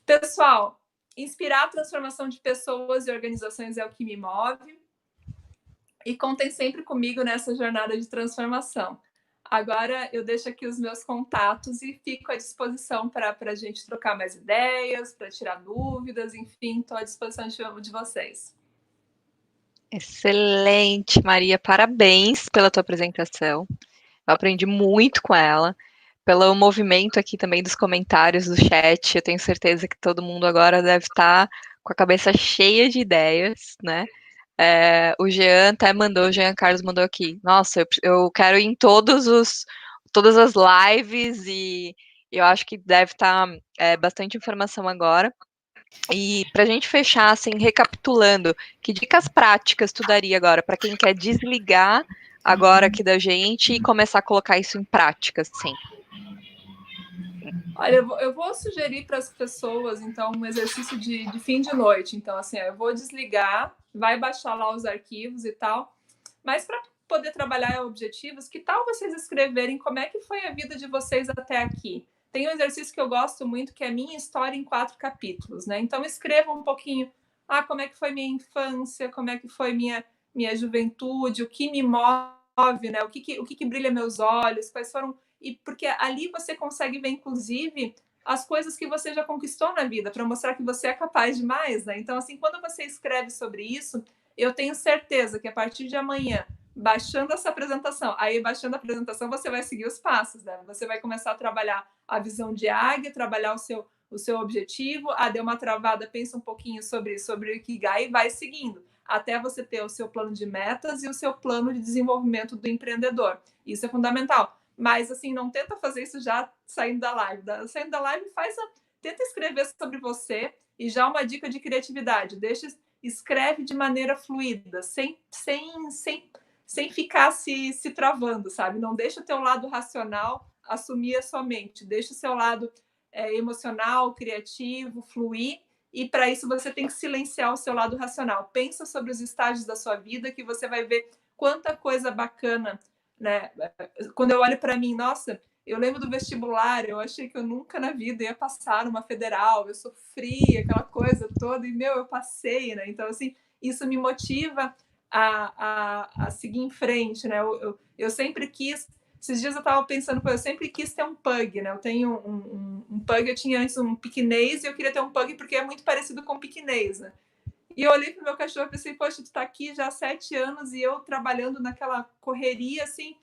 Pessoal, inspirar a transformação de pessoas e organizações é o que me move. E contem sempre comigo nessa jornada de transformação. Agora eu deixo aqui os meus contatos e fico à disposição para a gente trocar mais ideias, para tirar dúvidas, enfim, estou à disposição de vocês. Excelente, Maria, parabéns pela tua apresentação. Eu aprendi muito com ela, pelo movimento aqui também dos comentários do chat. Eu tenho certeza que todo mundo agora deve estar com a cabeça cheia de ideias, né? O Jean até mandou, o Jean Carlos mandou aqui. Nossa, eu quero ir em todas as lives e eu acho que deve estar bastante informação agora. E para a gente fechar, assim, recapitulando, que dicas práticas tu daria agora para quem quer desligar agora aqui da gente e começar a colocar isso em prática, assim? Olha, eu vou sugerir para as pessoas, então, um exercício de fim de noite. Então, assim, eu vou desligar, vai baixar lá os arquivos e tal, mas para poder trabalhar objetivos, que tal vocês escreverem como é que foi a vida de vocês até aqui? Tem um exercício que eu gosto muito, que é minha história em 4 capítulos, né? Então, escrevam um pouquinho, como é que foi minha infância, como é que foi minha juventude, o que me move, né? O que brilha meus olhos, quais foram... E porque ali você consegue ver, inclusive, as coisas que você já conquistou na vida, para mostrar que você é capaz de mais, né? Então, assim, quando você escreve sobre isso, eu tenho certeza que a partir de amanhã, baixando essa apresentação, baixando a apresentação, você vai seguir os passos, né? Você vai começar a trabalhar a visão de águia, trabalhar o seu objetivo, deu uma travada, pensa um pouquinho sobre o Ikigai e vai seguindo, até você ter o seu plano de metas e o seu plano de desenvolvimento do empreendedor. Isso é fundamental. Mas, assim, não tenta fazer isso já saindo da live. Saindo da live, tenta escrever sobre você. E já uma dica de criatividade. Escreve de maneira fluida, sem ficar se travando, sabe? Não deixa o teu lado racional assumir a sua mente. Deixa o seu lado emocional, criativo, fluir. E, para isso, você tem que silenciar o seu lado racional. Pensa sobre os estágios da sua vida, que você vai ver quanta coisa bacana, né? Quando eu olho para mim, nossa, eu lembro do vestibular, eu achei que eu nunca na vida ia passar numa federal, eu sofri aquela coisa toda e, eu passei, né? Então, assim, isso me motiva a seguir em frente, né? Eu sempre quis, esses dias eu estava pensando, eu sempre quis ter um pug, né? Eu tenho um pug, eu tinha antes um piquinês e eu queria ter um pug porque é muito parecido com o piquinês, né? E eu olhei pro meu cachorro e pensei, poxa, tu tá aqui já há 7 anos e eu trabalhando naquela correria, assim,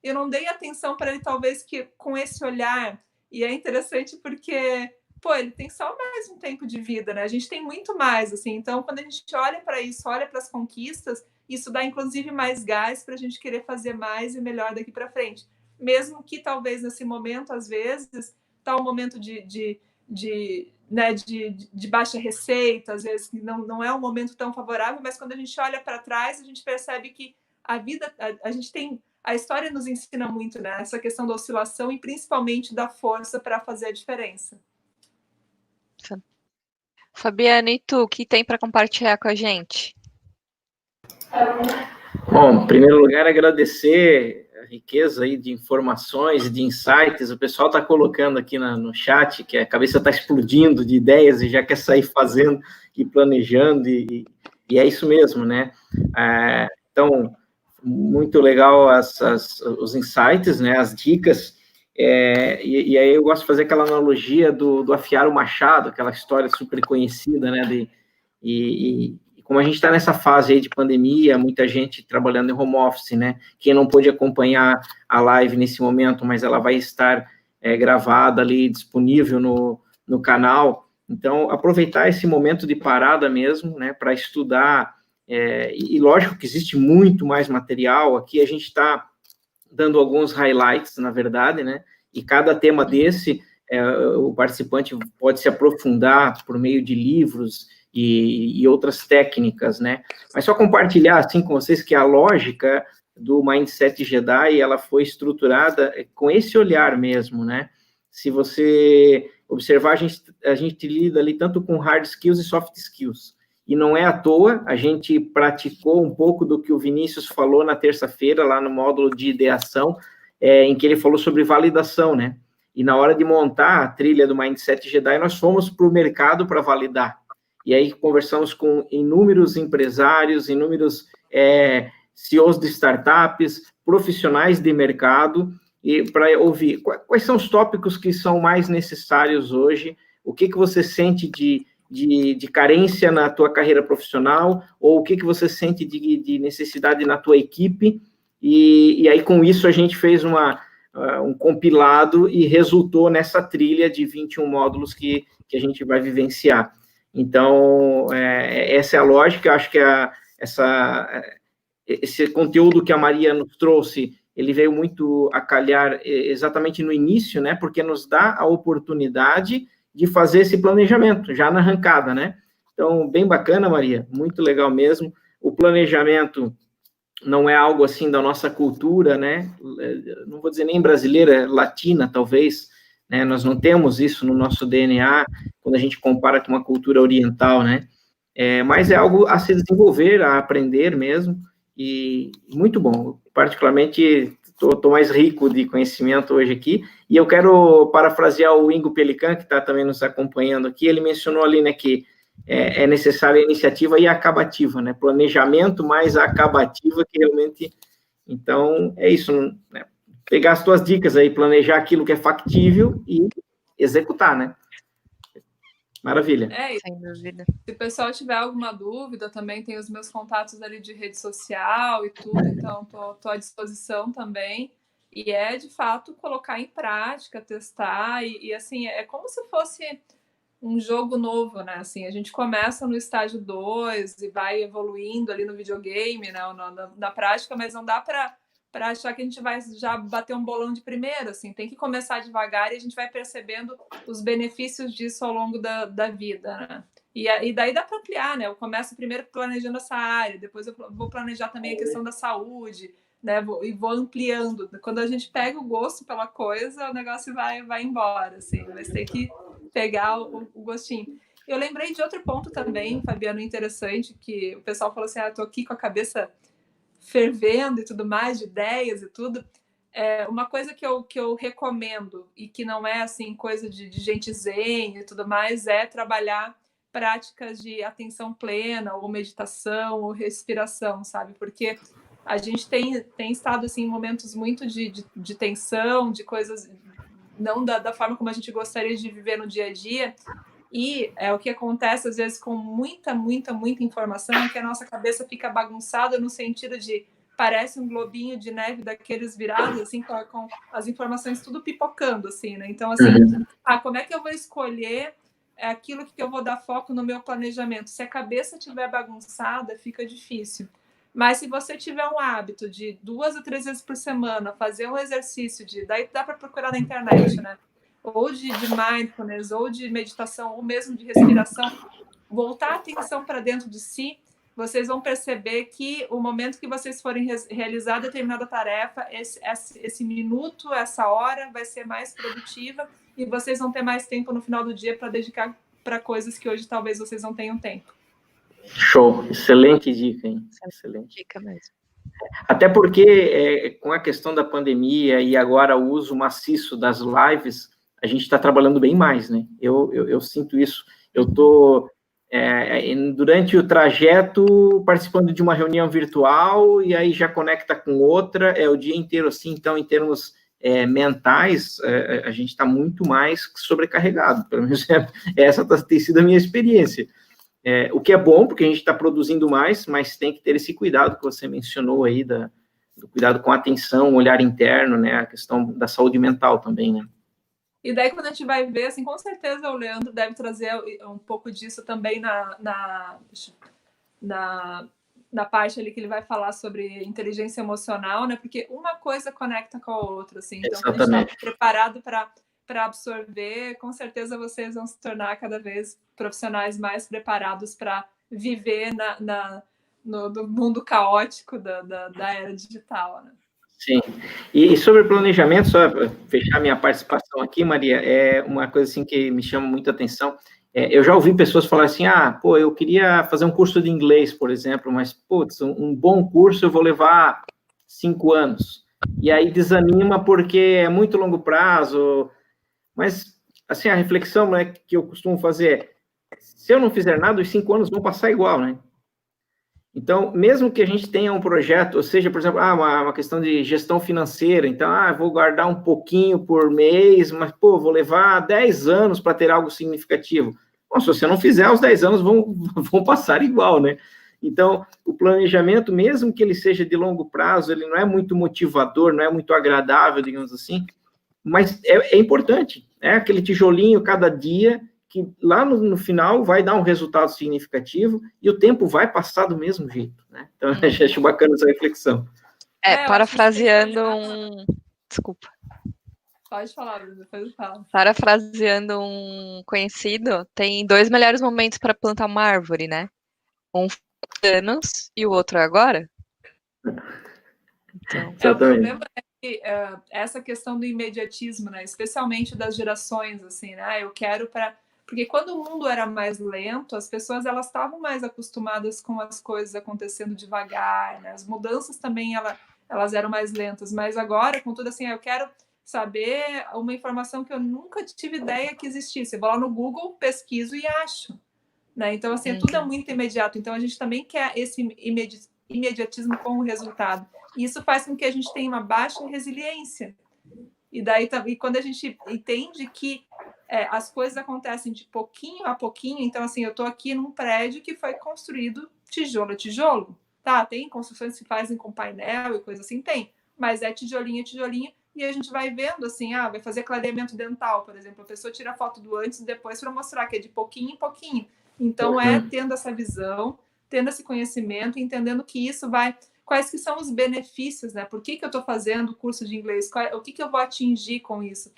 eu não dei atenção para ele, talvez, que com esse olhar. E é interessante porque, ele tem só mais um tempo de vida, né? A gente tem muito mais, assim. Então, quando a gente olha para isso, olha para as conquistas, isso dá, inclusive, mais gás para a gente querer fazer mais e melhor daqui para frente. Mesmo que, talvez, nesse momento, às vezes, tá um momento de baixa receita, às vezes não é um momento tão favorável, mas quando a gente olha para trás, a gente percebe que a vida, a história nos ensina muito, né? Essa questão da oscilação e principalmente da força para fazer a diferença. Fabiana, e tu, o que tem para compartilhar com a gente? Bom, em primeiro lugar, agradecer a riqueza aí de informações e de insights. O pessoal está colocando aqui no chat que a cabeça está explodindo de ideias e já quer sair fazendo e planejando, e é isso mesmo, né? Então, muito legal os insights, né? As dicas. E aí eu gosto de fazer aquela analogia do afiar o machado, aquela história super conhecida, né? E como a gente está nessa fase aí de pandemia, muita gente trabalhando em home office, né? Quem não pôde acompanhar a live nesse momento, mas ela vai estar gravada ali, disponível no canal. Então, aproveitar esse momento de parada mesmo, né? Para estudar. E lógico que existe muito mais material. Aqui a gente está dando alguns highlights, na verdade, né? E cada tema desse, o participante pode se aprofundar por meio de livros e outras técnicas, né? Mas só compartilhar, assim, com vocês que a lógica do Mindset Jedi, ela foi estruturada com esse olhar mesmo, né? Se você observar, a gente lida ali tanto com hard skills e soft skills. E não é à toa, a gente praticou um pouco do que o Vinícius falou na terça-feira, lá no módulo de ideação, em que ele falou sobre validação, né? E na hora de montar a trilha do Mindset Jedi, nós fomos para o mercado para validar. E aí conversamos com inúmeros empresários, inúmeros CEOs de startups, profissionais de mercado, e para ouvir quais são os tópicos que são mais necessários hoje, o que você sente de carência na tua carreira profissional, ou o que você sente de necessidade na tua equipe, e aí com isso a gente fez um compilado e resultou nessa trilha de 21 módulos que a gente vai vivenciar. Então, essa é a lógica. Eu acho que esse conteúdo que a Maria nos trouxe, ele veio muito a calhar exatamente no início, né, porque nos dá a oportunidade de fazer esse planejamento, já na arrancada, né? Então, bem bacana, Maria, muito legal mesmo. O planejamento não é algo assim da nossa cultura, né? Não vou dizer nem brasileira, latina, talvez, né? Nós não temos isso no nosso DNA, quando a gente compara com uma cultura oriental, né? Mas é algo a se desenvolver, a aprender mesmo, e muito bom. Particularmente, estou mais rico de conhecimento hoje aqui, e eu quero parafrasear o Ingo Pelican, que está também nos acompanhando aqui. Ele mencionou ali, né, que é necessária a iniciativa e a acabativa, né? Planejamento mais a acabativa, que realmente... Então, é isso, né? Pegar as tuas dicas aí, planejar aquilo que é factível e executar, né? Maravilha. Sem dúvida. Se o pessoal tiver alguma dúvida, também tem os meus contatos ali de rede social e tudo, então estou à disposição também. E de fato, colocar em prática, testar, e assim, é como se fosse um jogo novo, né? Assim, a gente começa no estágio 2 e vai evoluindo ali no videogame, né? Na prática, mas não dá para achar que a gente vai já bater um bolão de primeira, assim, tem que começar devagar e a gente vai percebendo os benefícios disso ao longo da vida, né? E daí dá para ampliar, né? Eu começo primeiro planejando essa área, depois eu vou planejar também a questão da saúde, né? Vou ampliando. Quando a gente pega o gosto pela coisa, o negócio vai embora, assim, mas tem que pegar o gostinho. Eu lembrei de outro ponto também, Fabiano, interessante, que o pessoal falou assim, tô aqui com a cabeça fervendo e tudo mais, de ideias e tudo. Uma coisa que eu recomendo, e que não é assim coisa de gente zen e tudo mais, é trabalhar práticas de atenção plena, ou meditação, ou respiração, sabe? Porque a gente tem estado assim, em momentos muito de tensão, de coisas não da forma como a gente gostaria de viver no dia a dia. E o que acontece, às vezes, com muita informação, é que a nossa cabeça fica bagunçada no sentido de parece um globinho de neve daqueles virados, assim, com as informações tudo pipocando, assim, né? Então, assim, como é que eu vou escolher aquilo que eu vou dar foco no meu planejamento? Se a cabeça estiver bagunçada, fica difícil. Mas se você tiver um hábito de 2 a 3 vezes por semana fazer um exercício daí dá para procurar na internet, né? Ou de mindfulness, ou de meditação, ou mesmo de respiração, voltar a atenção para dentro de si, vocês vão perceber que o momento que vocês forem realizar determinada tarefa, esse minuto, essa hora vai ser mais produtiva e vocês vão ter mais tempo no final do dia para dedicar para coisas que hoje talvez vocês não tenham tempo. Show, excelente dica, hein? Excelente dica mesmo. Até porque, com a questão da pandemia e agora o uso maciço das lives, a gente está trabalhando bem mais, né? Eu sinto isso. Eu estou, durante o trajeto, participando de uma reunião virtual, e aí já conecta com outra, o dia inteiro assim. Então, em termos mentais, a gente está muito mais sobrecarregado. Pelo menos essa tem sido a minha experiência. o que é bom, porque a gente está produzindo mais, mas tem que ter esse cuidado que você mencionou aí, do cuidado com a atenção, o olhar interno, né, a questão da saúde mental também, né. E daí, quando a gente vai ver, assim, com certeza o Leandro deve trazer um pouco disso também na parte ali que ele vai falar sobre inteligência emocional, né? Porque uma coisa conecta com a outra, assim. Então, quando a gente está preparado para absorver, com certeza vocês vão se tornar cada vez profissionais mais preparados para viver no mundo caótico da era digital, né? Sim. E sobre planejamento, só para fechar minha participação aqui, Maria, é uma coisa assim que me chama muita atenção. Eu já ouvi pessoas falar assim, eu queria fazer um curso de inglês, por exemplo, mas, putz, um bom curso eu vou levar 5 anos. E aí desanima porque é muito longo prazo. Mas, assim, a reflexão, né, que eu costumo fazer é, se eu não fizer nada, os 5 anos vão passar igual, né? Então, mesmo que a gente tenha um projeto, ou seja, por exemplo, uma questão de gestão financeira, então, vou guardar um pouquinho por mês, mas, vou levar 10 anos para ter algo significativo. Bom, se você não fizer, os 10 anos vão passar igual, né? Então, o planejamento, mesmo que ele seja de longo prazo, ele não é muito motivador, não é muito agradável, digamos assim, mas é importante, é aquele tijolinho cada dia, que lá no final vai dar um resultado significativo e o tempo vai passar do mesmo jeito, né? Então, eu acho bacana essa reflexão. Parafraseando Desculpa. Pode falar, depois eu falo. Parafraseando um conhecido, tem 2 melhores momentos para plantar uma árvore, né? Um anos e o outro é agora. Então, o problema é que essa questão do imediatismo, né? Especialmente das gerações, assim, né? Eu quero para... Porque quando o mundo era mais lento, as pessoas elas estavam mais acostumadas com as coisas acontecendo devagar, né? As mudanças também elas eram mais lentas, mas agora, com tudo assim, eu quero saber uma informação que eu nunca tive ideia que existisse. Eu vou lá no Google, pesquiso e acho, né? Então, assim, tudo é muito imediato. Então, a gente também quer esse imediatismo com o resultado. E isso faz com que a gente tenha uma baixa resiliência. E daí, quando a gente entende que as coisas acontecem de pouquinho a pouquinho, então, assim, eu estou aqui num prédio que foi construído tijolo a tijolo, tá? Tem construções que fazem com painel e coisa assim, tem, mas é tijolinho a tijolinho, e a gente vai vendo, assim, vai fazer clareamento dental, por exemplo, a pessoa tira a foto do antes e depois para mostrar que é de pouquinho em pouquinho. Então, tendo essa visão, tendo esse conhecimento, entendendo que isso vai... Quais que são os benefícios, né? Por que eu estou fazendo curso de inglês? O que eu vou atingir com isso?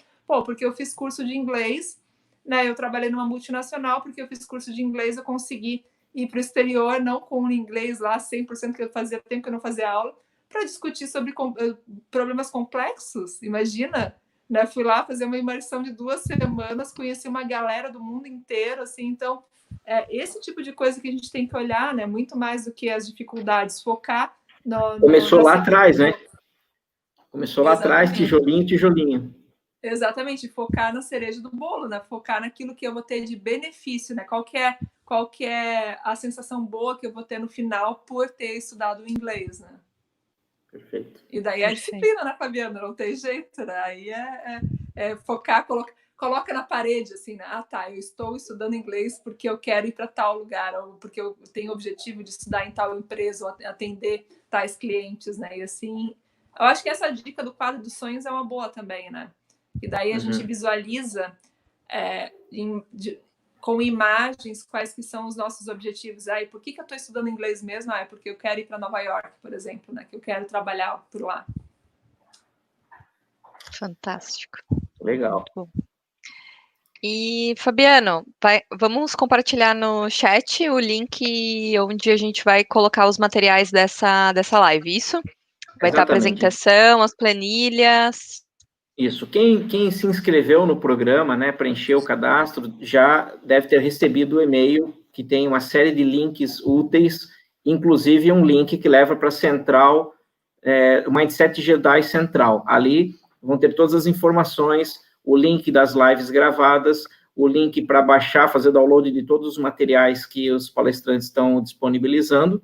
Porque eu fiz curso de inglês, né? Eu trabalhei numa multinacional, porque eu fiz curso de inglês, eu consegui ir para o exterior, não com o inglês lá, 100% que eu fazia tempo que eu não fazia aula, para discutir sobre problemas complexos, imagina, né? Fui lá fazer uma imersão de 2 semanas, conheci uma galera do mundo inteiro, assim, então, esse tipo de coisa que a gente tem que olhar, né? Muito mais do que as dificuldades, focar Começou lá atrás, né? Começou lá atrás, tijolinho, tijolinho. Exatamente, focar na cereja do bolo, né? Focar naquilo que eu vou ter de benefício, né? Qual que é a sensação boa que eu vou ter no final por ter estudado o inglês, né? Perfeito. E daí é a disciplina, né, Fabiana? Não tem jeito, né? Aí focar, coloca na parede, assim, né? Eu estou estudando inglês porque eu quero ir para tal lugar, ou porque eu tenho o objetivo de estudar em tal empresa, ou atender tais clientes, né? E assim, eu acho que essa dica do quadro dos sonhos é uma boa também, né? E daí a gente visualiza com imagens quais que são os nossos objetivos. Por que eu estou estudando inglês mesmo? É porque eu quero ir para Nova York, por exemplo, né? Que eu quero trabalhar por lá. Fantástico. Legal. E, Fabiano, vamos compartilhar no chat o link onde a gente vai colocar os materiais dessa live, isso? Vai estar a apresentação, as planilhas... Isso. Quem se inscreveu no programa, né, preencheu o cadastro, já deve ter recebido o e-mail que tem uma série de links úteis, inclusive um link que leva para a central, o Mindset Jedi Central. Ali vão ter todas as informações, o link das lives gravadas, o link para baixar, fazer download de todos os materiais que os palestrantes estão disponibilizando.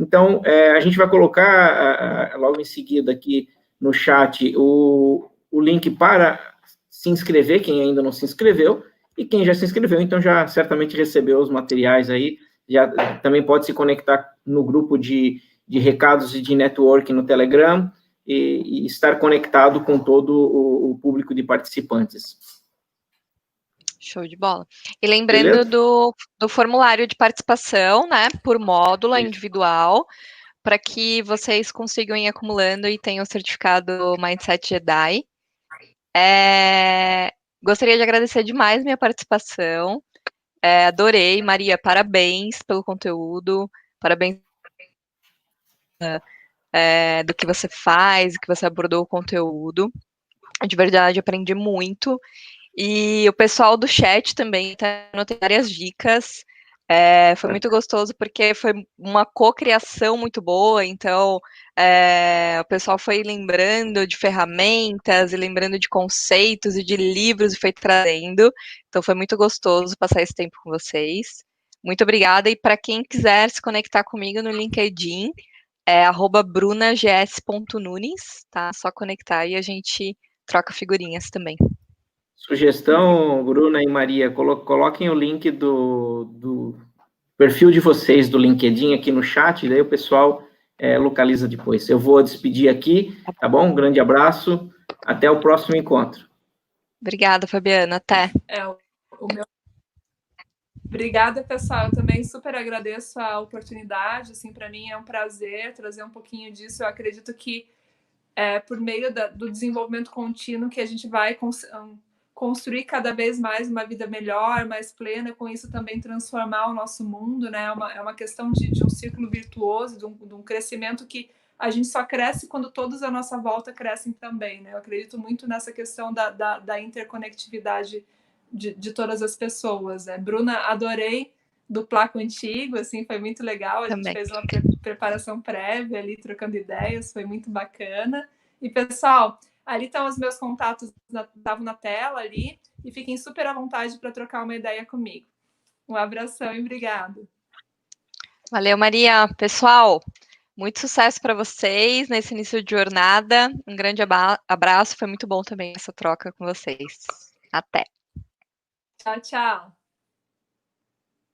Então, a gente vai colocar logo em seguida aqui no chat o link para se inscrever, quem ainda não se inscreveu, e quem já se inscreveu, então já certamente recebeu os materiais aí, já também pode se conectar no grupo de recados e de network no Telegram e estar conectado com todo o público de participantes. Show de bola. E lembrando do formulário de participação, né, por módulo individual, para que vocês consigam ir acumulando e tenham o certificado Mindset Jedi. Gostaria de agradecer demais minha participação. Adorei, Maria, parabéns pelo conteúdo, parabéns do que você faz, do que você abordou o conteúdo. De verdade, aprendi muito. E o pessoal do chat também anotei várias dicas. Foi muito gostoso porque foi uma cocriação muito boa, então o pessoal foi lembrando de ferramentas e lembrando de conceitos e de livros e foi trazendo, então foi muito gostoso passar esse tempo com vocês. Muito obrigada, e para quem quiser se conectar comigo no LinkedIn, @brunags.nunes, tá? Só conectar e a gente troca figurinhas também. Sugestão, Bruna e Maria, coloquem o link do perfil de vocês do LinkedIn aqui no chat, daí o pessoal localiza depois. Eu vou despedir aqui, tá bom? Um grande abraço, até o próximo encontro. Obrigada, Fabiana, até. Obrigada, pessoal. Eu também super agradeço a oportunidade. Assim, para mim é um prazer trazer um pouquinho disso. Eu acredito que por meio do desenvolvimento contínuo que a gente vai construir cada vez mais uma vida melhor, mais plena, com isso também transformar o nosso mundo, né? É uma questão de um círculo virtuoso, de um crescimento que a gente só cresce quando todos à nossa volta crescem também, né? Eu acredito muito nessa questão da interconectividade de todas as pessoas, né? Bruna, adorei duplar contigo, assim, foi muito legal. A gente fez uma preparação prévia ali, trocando ideias, foi muito bacana. E, pessoal, ali estão os meus contatos, estavam na tela ali, e fiquem super à vontade para trocar uma ideia comigo. Um abração e obrigado. Valeu, Maria. Pessoal, muito sucesso para vocês nesse início de jornada. Um grande abraço, foi muito bom também essa troca com vocês. Até. Tchau, tchau.